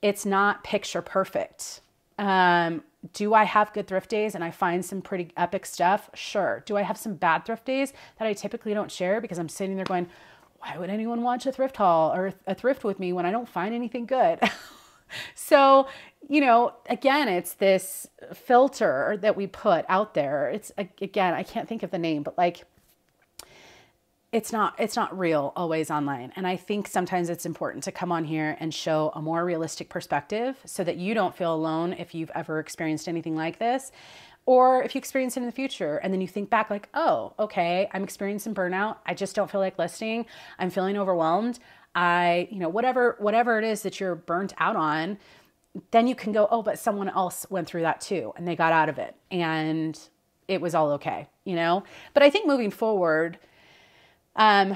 it's not picture perfect. Do I have good thrift days and I find some pretty epic stuff? Sure. Do I have some bad thrift days that I typically don't share because I'm sitting there going, why would anyone watch a thrift haul or a thrift with me when I don't find anything good? So, you know, again, it's this filter that we put out there. It's, again, I can't think of the name, but like, it's not real always online. And I think sometimes it's important to come on here and show a more realistic perspective so that you don't feel alone if you've ever experienced anything like this, or if you experience it in the future and then you think back like, oh, okay, I'm experiencing burnout. I just don't feel like listing. I'm feeling overwhelmed. You know, whatever it is that you're burnt out on, then you can go, oh, but someone else went through that too and they got out of it and it was all okay, you know? But I think moving forward,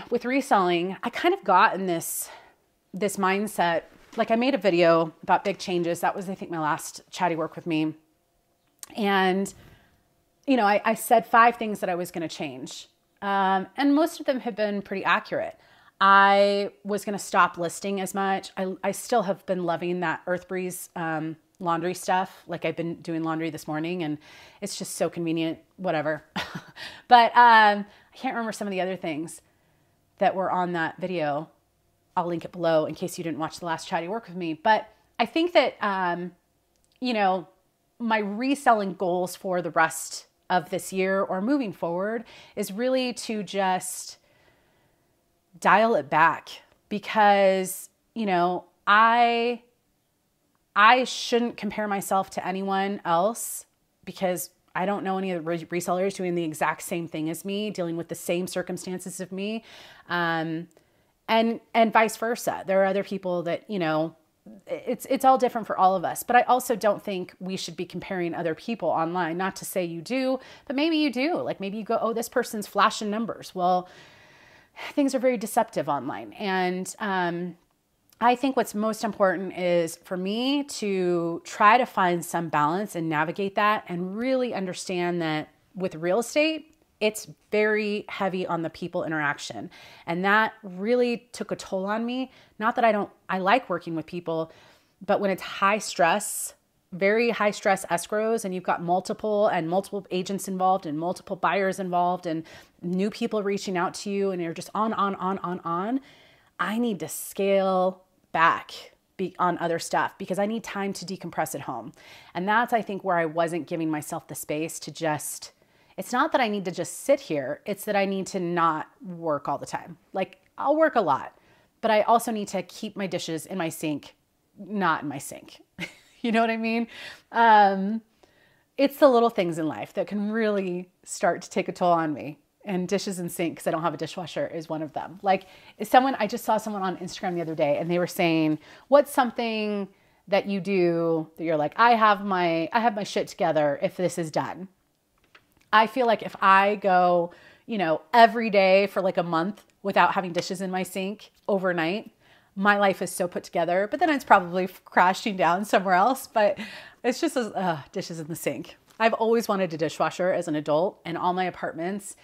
with reselling, I kind of got in this mindset. Like I made a video about big changes. That was, I think, my last Chatty Work With Me. And, you know, I said 5 things that I was going to change. And most of them have been pretty accurate. I was going to stop listing as much. I still have been loving that Earth Breeze, laundry stuff. Like I've been doing laundry this morning and it's just so convenient, whatever. But, I can't remember some of the other things that were on that video. I'll link it below in case you didn't watch the last Chatty Work With Me. But I think that, you know, my reselling goals for the rest of this year or moving forward is really to just dial it back because, you know, I shouldn't compare myself to anyone else because I don't know any of the resellers doing the exact same thing as me, dealing with the same circumstances of me. And vice versa. There are other people that, you know, it's all different for all of us, but I also don't think we should be comparing other people online. Not to say you do, but maybe you do. Like maybe you go, oh, this person's flashing numbers. Well, things are very deceptive online. And, I think what's most important is for me to try to find some balance and navigate that and really understand that with real estate, it's very heavy on the people interaction. And that really took a toll on me. Not that I like working with people, but when it's high stress, very high stress escrows and you've got multiple agents involved and multiple buyers involved and new people reaching out to you and you're just on, I need to scale back on other stuff because I need time to decompress at home. And that's, I think, where I wasn't giving myself the space to just, it's not that I need to just sit here. It's that I need to not work all the time. Like I'll work a lot, but I also need to keep my dishes in my sink, not in my sink. You know what I mean? It's the little things in life that can really start to take a toll on me. And dishes and sink, because I don't have a dishwasher, is one of them. Like I just saw someone on Instagram the other day and they were saying, what's something that you do that you're like, I have my shit together if this is done. I feel like if I go, you know, every day for like a month without having dishes in my sink overnight, my life is so put together, but then it's probably crashing down somewhere else. But it's just dishes in the sink. I've always wanted a dishwasher as an adult, and all my apartments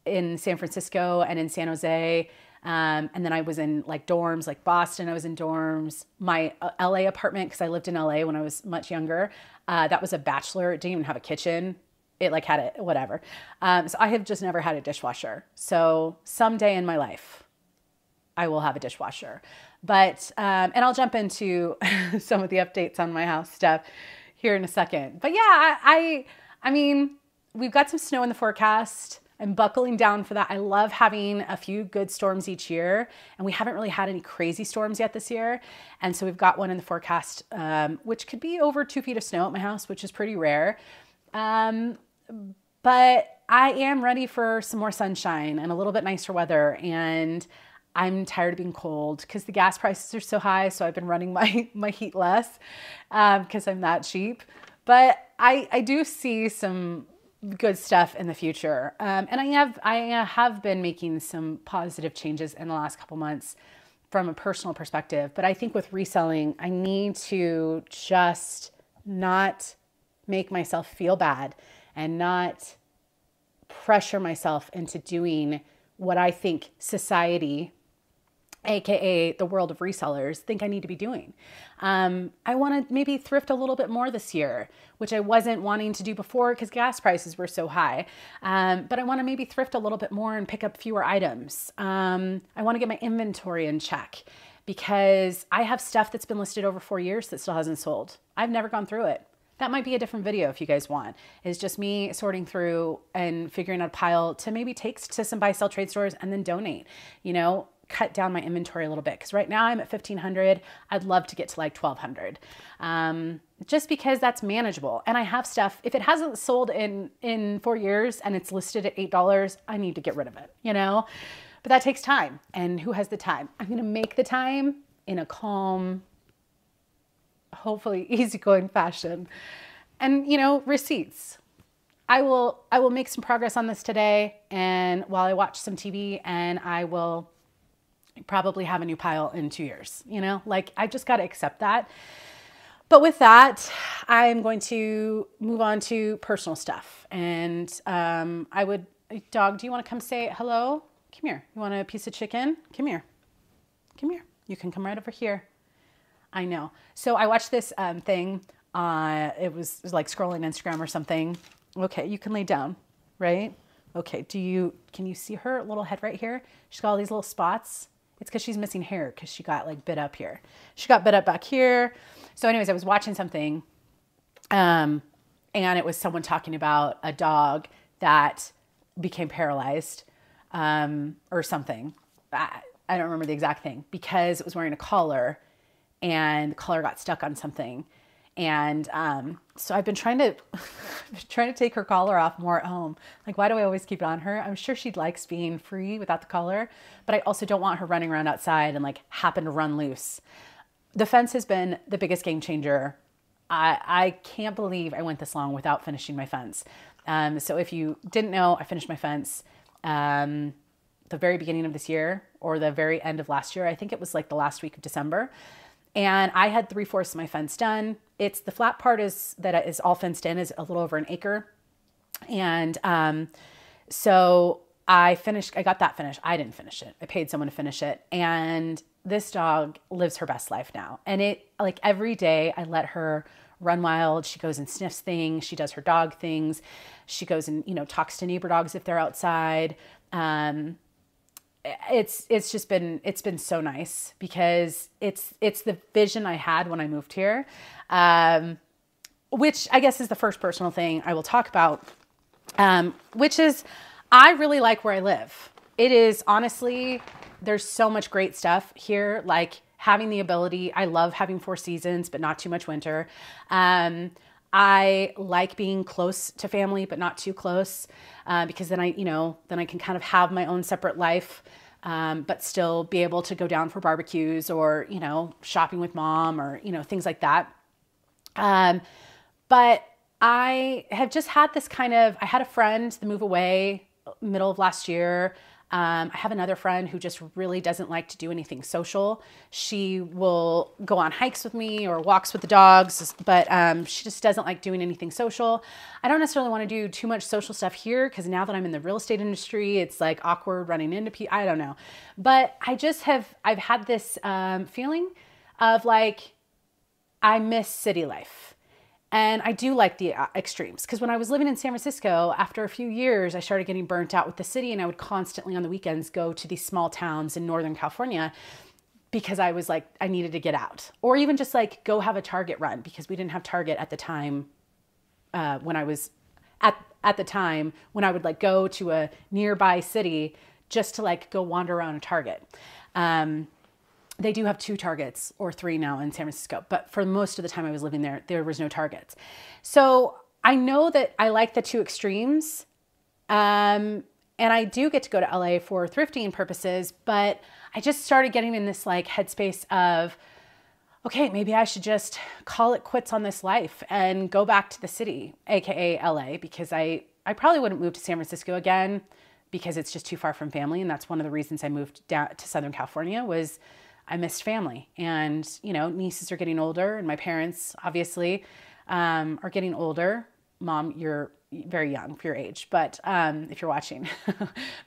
in San Francisco and in San Jose. And then I was in like dorms, like Boston, I was in dorms. My LA apartment, because I lived in LA when I was much younger, that was a bachelor. It didn't even have a kitchen. It like had it, whatever. So I have just never had a dishwasher. So someday in my life, I will have a dishwasher. But, and I'll jump into some of the updates on my house stuff here in a second. But yeah, I mean, we've got some snow in the forecast. I'm buckling down for that. I love having a few good storms each year, and we haven't really had any crazy storms yet this year. And so we've got one in the forecast, which could be over 2 feet of snow at my house, which is pretty rare. But I am ready for some more sunshine and a little bit nicer weather. And I'm tired of being cold because the gas prices are so high. So I've been running my heat less because I'm that cheap. But I do see some good stuff in the future. And I have been making some positive changes in the last couple months from a personal perspective. But I think with reselling, I need to just not make myself feel bad and not pressure myself into doing what I think society, AKA the world of resellers, think I need to be doing. I want to maybe thrift a little bit more this year, which I wasn't wanting to do before because gas prices were so high. But I want to maybe thrift a little bit more and pick up fewer items. I want to get my inventory in check because I have stuff that's been listed over 4 years that still hasn't sold. I've never gone through it. That might be a different video if you guys want. It's just me sorting through and figuring out a pile to maybe take to some buy, sell, trade stores and then donate, you know, cut down my inventory a little bit. Cause right now I'm at 1,500. I'd love to get to like 1,200. Just because that's manageable. And I have stuff, if it hasn't sold in 4 years and it's listed at $8, I need to get rid of it, you know, but that takes time. And who has the time? I'm going to make the time in a calm, hopefully easygoing fashion. And, you know, receipts. I will make some progress on this today. And while I watch some TV, and I will probably have a new pile in 2 years, you know, like I just got to accept that. But with that, I'm going to move on to personal stuff. And dog, do you want to come say hello? Come here. You want a piece of chicken? Come here. Come here. You can come right over here. I know. So I watched this thing. It was like scrolling Instagram or something. Okay, you can lay down, right? Okay, can you see her little head right here? She's got all these little spots. It's because she's missing hair because she got like bit up here. She got bit up back here. So anyways, I was watching something and it was someone talking about a dog that became paralyzed or something. I don't remember the exact thing because it was wearing a collar and the collar got stuck on something. And so I've been trying to take her collar off more at home. Like, why do I always keep it on her? I'm sure she likes being free without the collar, but I also don't want her running around outside and like happen to run loose. The fence has been the biggest game changer. I can't believe I went this long without finishing my fence. So if you didn't know, I finished my fence the very beginning of this year or the very end of last year. I think it was like the last week of December. And I had 3/4 of my fence done. It's the flat part that is all fenced in is a little over an acre. And so I got that finished. I didn't finish it. I paid someone to finish it. And this dog lives her best life now. And it like every day I let her run wild. She goes and sniffs things. She does her dog things. She goes and, you know, talks to neighbor dogs if they're outside. It's been so nice because it's the vision I had when I moved here, which I guess is the first personal thing I will talk about, which is I really like where I live. It is honestly, there's so much great stuff here, like having the ability. I love having 4 seasons, but not too much winter. I like being close to family, but not too close, because then I can kind of have my own separate life, but still be able to go down for barbecues or, you know, shopping with mom or, you know, things like that. But I have just had this I had a friend move away middle of last year. I have another friend who just really doesn't like to do anything social. She will go on hikes with me or walks with the dogs, but she just doesn't like doing anything social. I don't necessarily want to do too much social stuff here because now that I'm in the real estate industry, it's like awkward running into people. I don't know. But I've had this feeling of like, I miss city life. And I do like the extremes because when I was living in San Francisco, after a few years, I started getting burnt out with the city and I would constantly on the weekends go to these small towns in Northern California because I was like, I needed to get out, or even just like go have a Target run because we didn't have Target at the time when I was at the time when I would like go to a nearby city just to like go wander around a Target. They do have 2 Targets or 3 now in San Francisco, but for most of the time I was living there, there was no Targets. So I know that I like the 2 extremes. And I do get to go to LA for thrifting purposes, but I just started getting in this like headspace of, okay, maybe I should just call it quits on this life and go back to the city, AKA LA, because I probably wouldn't move to San Francisco again because it's just too far from family. And that's one of the reasons I moved down to Southern California was I missed family. And, you know, nieces are getting older and my parents obviously are getting older. Mom, you're very young for your age, but if you're watching,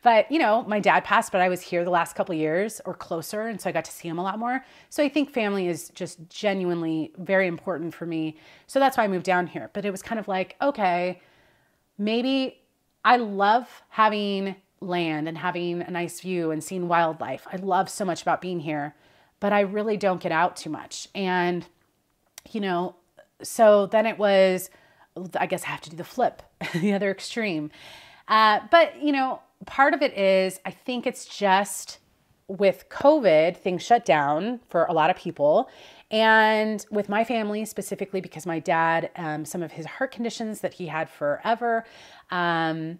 but you know, my dad passed, but I was here the last couple of years or closer. And so I got to see him a lot more. So I think family is just genuinely very important for me. So that's why I moved down here. But it was kind of like, okay, maybe I love having land and having a nice view and seeing wildlife. I love so much about being here, but I really don't get out too much. And, you know, so then it was, I guess I have to do the flip, the other extreme. But, you know, part of it is, I think it's just with COVID, things shut down for a lot of people. And with my family specifically, because my dad, some of his heart conditions that he had forever, and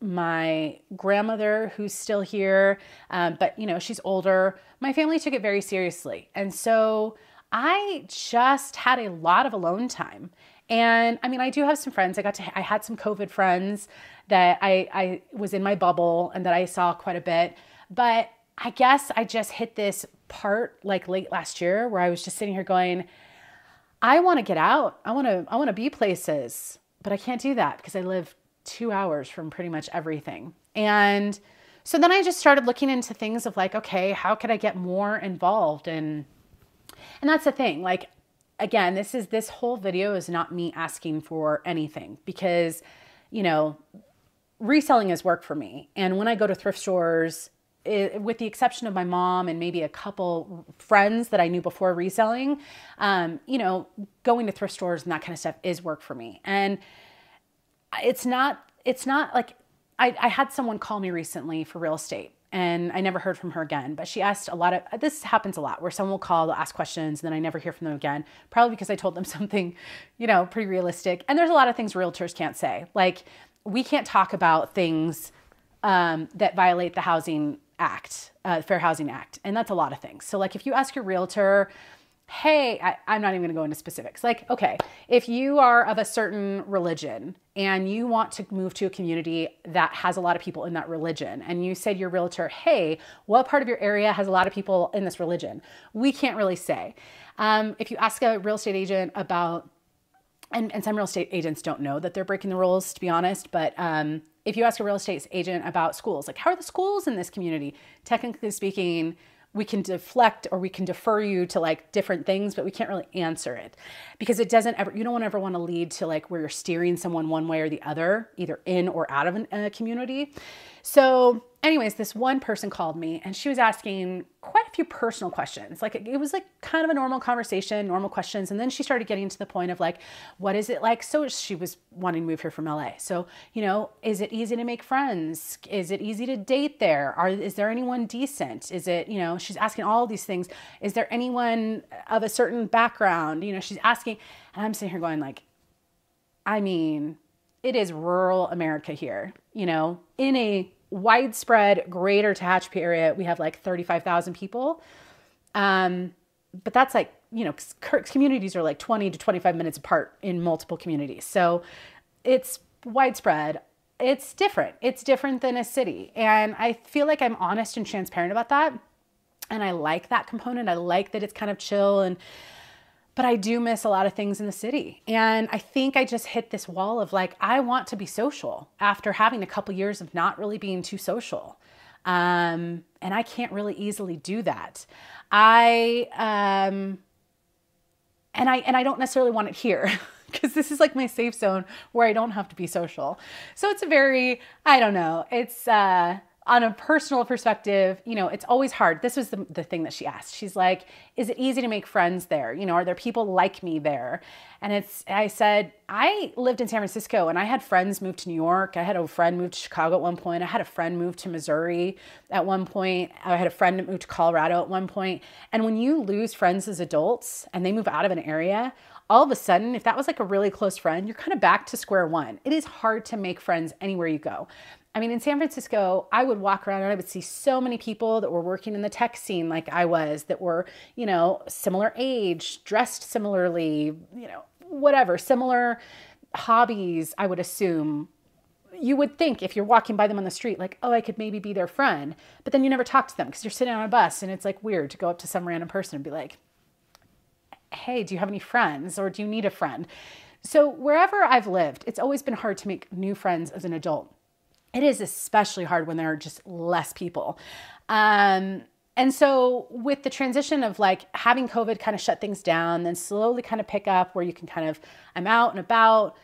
my grandmother who's still here, but you know, she's older, my family took it very seriously. And so I just had a lot of alone time. And I mean, I do have some friends. I had some COVID friends that I was in my bubble and that I saw quite a bit. But I guess I just hit this part like late last year where I was just sitting here going, I want to get out. I want to be places, but I can't do that because I live 2 hours from pretty much everything. And so then I just started looking into things of like, okay, how could I get more involved? And that's the thing. Like, again, this whole video is not me asking for anything because, you know, reselling is work for me. And when I go to thrift stores, with the exception of my mom and maybe a couple friends that I knew before reselling, you know, going to thrift stores and that kind of stuff is work for me. And it's not like I had someone call me recently for real estate. And I never heard from her again, but she asked this happens a lot where someone will call, they'll ask questions, and then I never hear from them again, probably because I told them something, you know, pretty realistic. And there's a lot of things realtors can't say. Like, we can't talk about things that violate the Housing Act, Fair Housing Act. And that's a lot of things. So like, if you ask your realtor, hey, I'm not even going to go into specifics. Like, okay, if you are of a certain religion and you want to move to a community that has a lot of people in that religion, and you said to your realtor, hey, what part of your area has a lot of people in this religion? We can't really say. If you ask a real estate agent about, and some real estate agents don't know that they're breaking the rules, to be honest, but if you ask a real estate agent about schools, like how are the schools in this community? Technically speaking, we can deflect or we can defer you to like different things, but we can't really answer it because it doesn't ever, you don't ever want to lead to like where you're steering someone one way or the other, either in or out of a community. So anyways, this one person called me and she was asking quite a few personal questions. Like it was like kind of a normal conversation, normal questions. And then she started getting to the point of like, what is it like? So she was wanting to move here from LA. So, you know, is it easy to make friends? Is it easy to date there? Is there anyone decent? Is it, you know, she's asking all these things. Is there anyone of a certain background? You know, she's asking, and I'm sitting here going like, I mean, it is rural America here, you know, in a widespread greater Tehachapi area, we have like 35,000 people. But that's like, you know, communities are like 20 to 25 minutes apart in multiple communities. So it's widespread. It's different. It's different than a city. And I feel like I'm honest and transparent about that. And I like that component. I like that it's kind of chill, but I do miss a lot of things in the city. And I think I just hit this wall of like, I want to be social after having a couple years of not really being too social. And I can't really easily do that. I don't necessarily want it here because this is like my safe zone where I don't have to be social. So it's a very, I don't know, it's, on a personal perspective, you know, it's always hard. This was the thing that she asked. She's like, is it easy to make friends there? You know, are there people like me there? And I said, I lived in San Francisco and I had friends move to New York. I had a friend move to Chicago at one point. I had a friend move to Missouri at one point. I had a friend that moved to Colorado at one point. And when you lose friends as adults and they move out of an area, all of a sudden, if that was like a really close friend, you're kind of back to square one. It is hard to make friends anywhere you go. I mean, in San Francisco, I would walk around and I would see so many people that were working in the tech scene like I was, that were, similar age, dressed similarly, whatever, similar hobbies, I would assume. You would think if you're walking by them on the street, like, oh, I could maybe be their friend. But then you never talk to them because you're sitting on a bus and it's like weird to go up to some random person and be like, hey, do you have any friends or do you need a friend? So wherever I've lived, it's always been hard to make new friends as an adult. It is especially hard when there are just less people. And so with the transition of like having COVID kind of shut things down, then slowly kind of pick up where you can kind of, I'm out and about.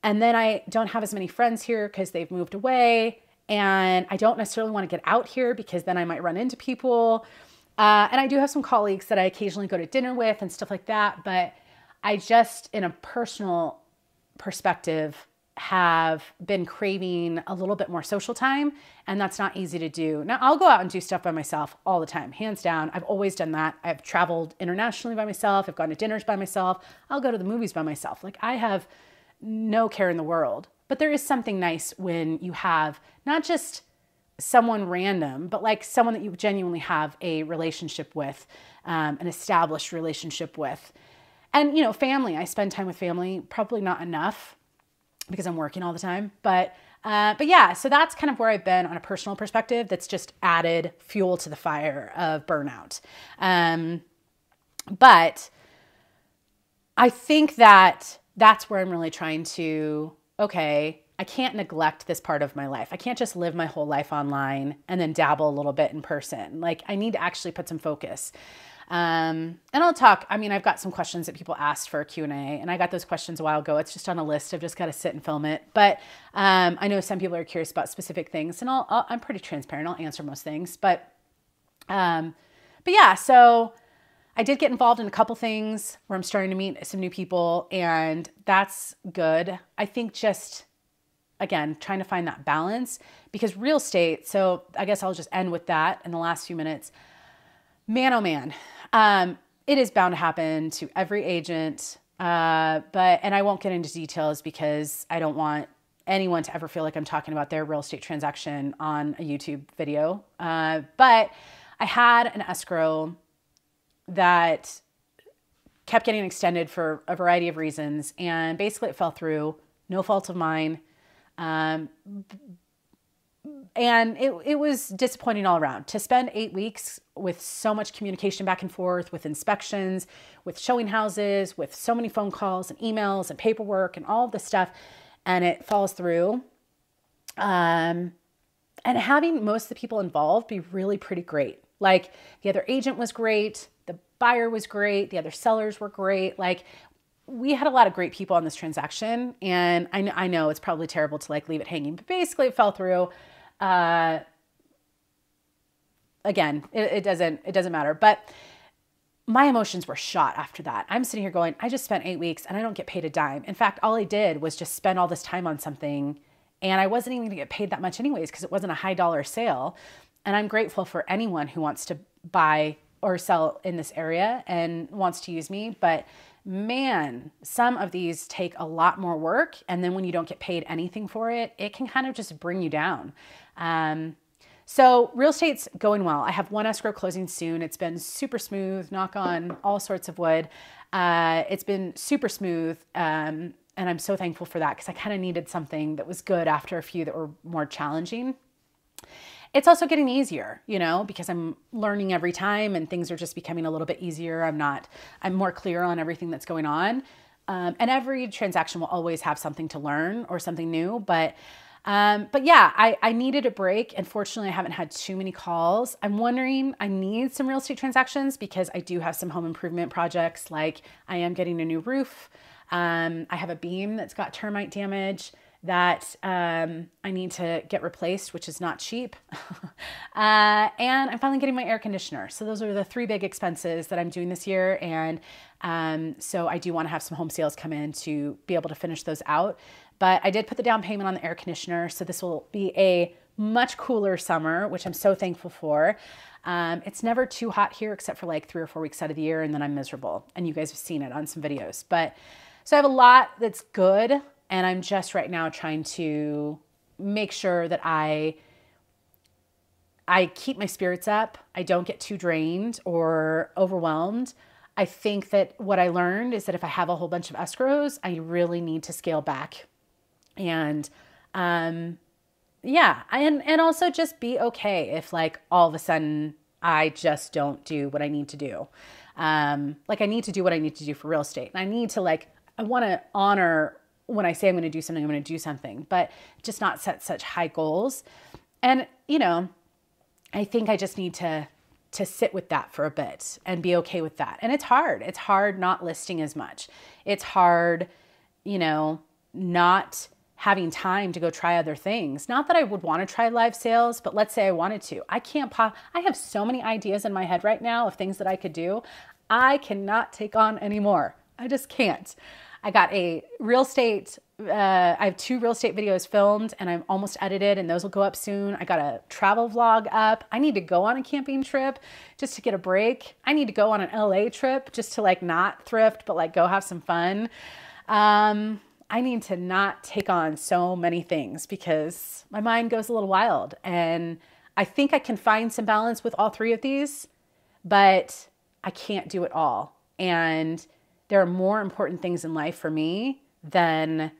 And then I don't have as many friends here because they've moved away. And I don't necessarily want to get out here because then I might run into people. And I do have some colleagues that I occasionally go to dinner with and stuff like that. But I just, in a personal perspective, have been craving a little bit more social time, and that's not easy to do. Now, I'll go out and do stuff by myself all the time, hands down. I've always done that. I've traveled internationally by myself. I've gone to dinners by myself. I'll go to the movies by myself. Like, I have no care in the world. But there is something nice when you have not just someone random, but like someone that you genuinely have a relationship with, an established relationship with. And, family. I spend time with family, probably not enough, because I'm working all the time. But yeah, so that's kind of where I've been on a personal perspective. That's just added fuel to the fire of burnout. But I think that that's where I'm really trying to, okay, I can't neglect this part of my life. I can't just live my whole life online and then dabble a little bit in person. Like, I need to actually put some focus. And I'll talk, I've got some questions that people asked for a Q&A, and I got those questions a while ago. It's just on a list. I've just got to sit and film it. But I know some people are curious about specific things, and I'm pretty transparent. I'll answer most things. But yeah, so I did get involved in a couple things where I'm starting to meet some new people, and that's good. I think just, again, trying to find that balance, because real estate, so I guess I'll just end with that in the last few minutes. Man, oh man, it is bound to happen to every agent, and I won't get into details because I don't want anyone to ever feel like I'm talking about their real estate transaction on a YouTube video. But I had an escrow that kept getting extended for a variety of reasons, and basically it fell through, no fault of mine. And it was disappointing all around to spend 8 weeks with so much communication back and forth, with inspections, with showing houses, with so many phone calls and emails and paperwork and all of this stuff, and it falls through. And having most of the people involved be really pretty great. Like, the other agent was great, the buyer was great, the other sellers were great. Like, we had a lot of great people on this transaction, and I know it's probably terrible to like leave it hanging, but basically it fell through. Again, it doesn't matter, but my emotions were shot after that. I'm sitting here going, I just spent 8 weeks and I don't get paid a dime. In fact, all I did was just spend all this time on something, and I wasn't even gonna get paid that much anyways, because it wasn't a high dollar sale. And I'm grateful for anyone who wants to buy or sell in this area and wants to use me. But man, some of these take a lot more work. And then when you don't get paid anything for it, it can kind of just bring you down. So real estate's going well. I have one escrow closing soon. It's been super smooth, knock on all sorts of wood. It's been super smooth. And I'm so thankful for that, because I kind of needed something that was good after a few that were more challenging. It's also getting easier, because I'm learning every time and things are just becoming a little bit easier. I'm more clear on everything that's going on. And every transaction will always have something to learn or something new. But yeah, I needed a break. And fortunately, I haven't had too many calls. I'm wondering, I need some real estate transactions because I do have some home improvement projects. Like, I am getting a new roof. I have a beam that's got termite damage. that I need to get replaced, which is not cheap. And I'm finally getting my air conditioner. So those are the 3 big expenses that I'm doing this year. And so I do want to have some home sales come in to be able to finish those out. But I did put the down payment on the air conditioner. So this will be a much cooler summer, which I'm so thankful for. It's never too hot here except for like 3 or 4 weeks out of the year, and then I'm miserable. And you guys have seen it on some videos. But so I have a lot that's good, and I'm just right now trying to make sure that I keep my spirits up. I don't get too drained or overwhelmed. I think that what I learned is that if I have a whole bunch of escrows, I really need to scale back. And yeah, and also just be okay if like all of a sudden I just don't do what I need to do. Like I need to do what I need to do for real estate. And I need to I want to honor when I say I'm going to do something, I'm going to do something, but just not set such high goals. And, you know, I think I just need to sit with that for a bit and be okay with that. And it's hard. It's hard not listing as much. It's hard, you know, not having time to go try other things. Not that I would want to try live sales, but let's say I wanted to. I have so many ideas in my head right now of things that I could do. I cannot take on anymore. I just can't. I got a real estate, I have 2 real estate videos filmed and I'm almost edited, and those will go up soon. I got a travel vlog up. I need to go on a camping trip just to get a break. I need to go on an LA trip just to like not thrift, but like go have some fun. I need to not take on so many things because my mind goes a little wild, and I think I can find some balance with all 3 of these, but I can't do it all. And there are more important things in life for me than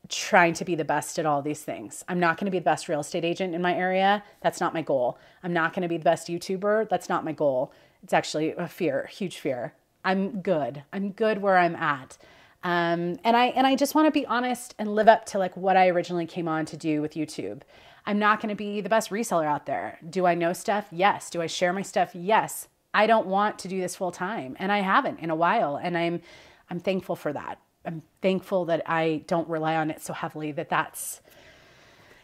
trying to be the best at all these things. I'm not going to be the best real estate agent in my area. That's not my goal. I'm not going to be the best YouTuber. That's not my goal. It's actually a fear, huge fear. I'm good. I'm good where I'm at. And I just want to be honest and live up to like what I originally came on to do with YouTube. I'm not going to be the best reseller out there. Do I know stuff? Yes. Do I share my stuff? Yes. I don't want to do this full time, and I haven't in a while, and I'm thankful for that. I'm thankful that I don't rely on it so heavily that's,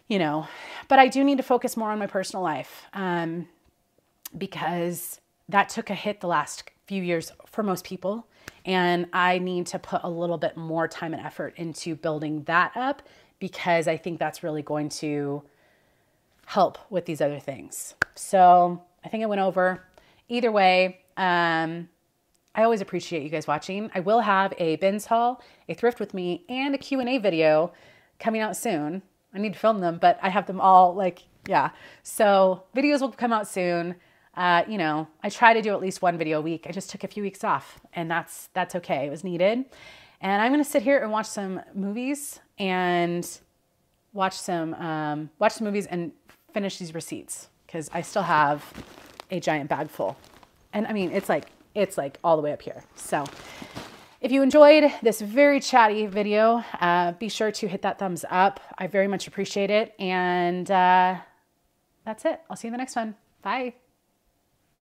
you know, but I do need to focus more on my personal life, because that took a hit the last few years for most people. And I need to put a little bit more time and effort into building that up, because I think that's really going to help with these other things. So I think I went over. Either way, I always appreciate you guys watching. I will have a bins haul, a thrift with me, and a Q&A video coming out soon. I need to film them, but I have them all yeah. So videos will come out soon. You know, I try to do at least 1 video a week. I just took a few weeks off, and that's okay. It was needed. And I'm going to sit here and watch some movies and watch some movies and finish these receipts, because I still have a giant bag full. And I mean, it's like all the way up here. So if you enjoyed this very chatty video, be sure to hit that thumbs up. I very much appreciate it. And that's it. I'll see you in the next one. Bye.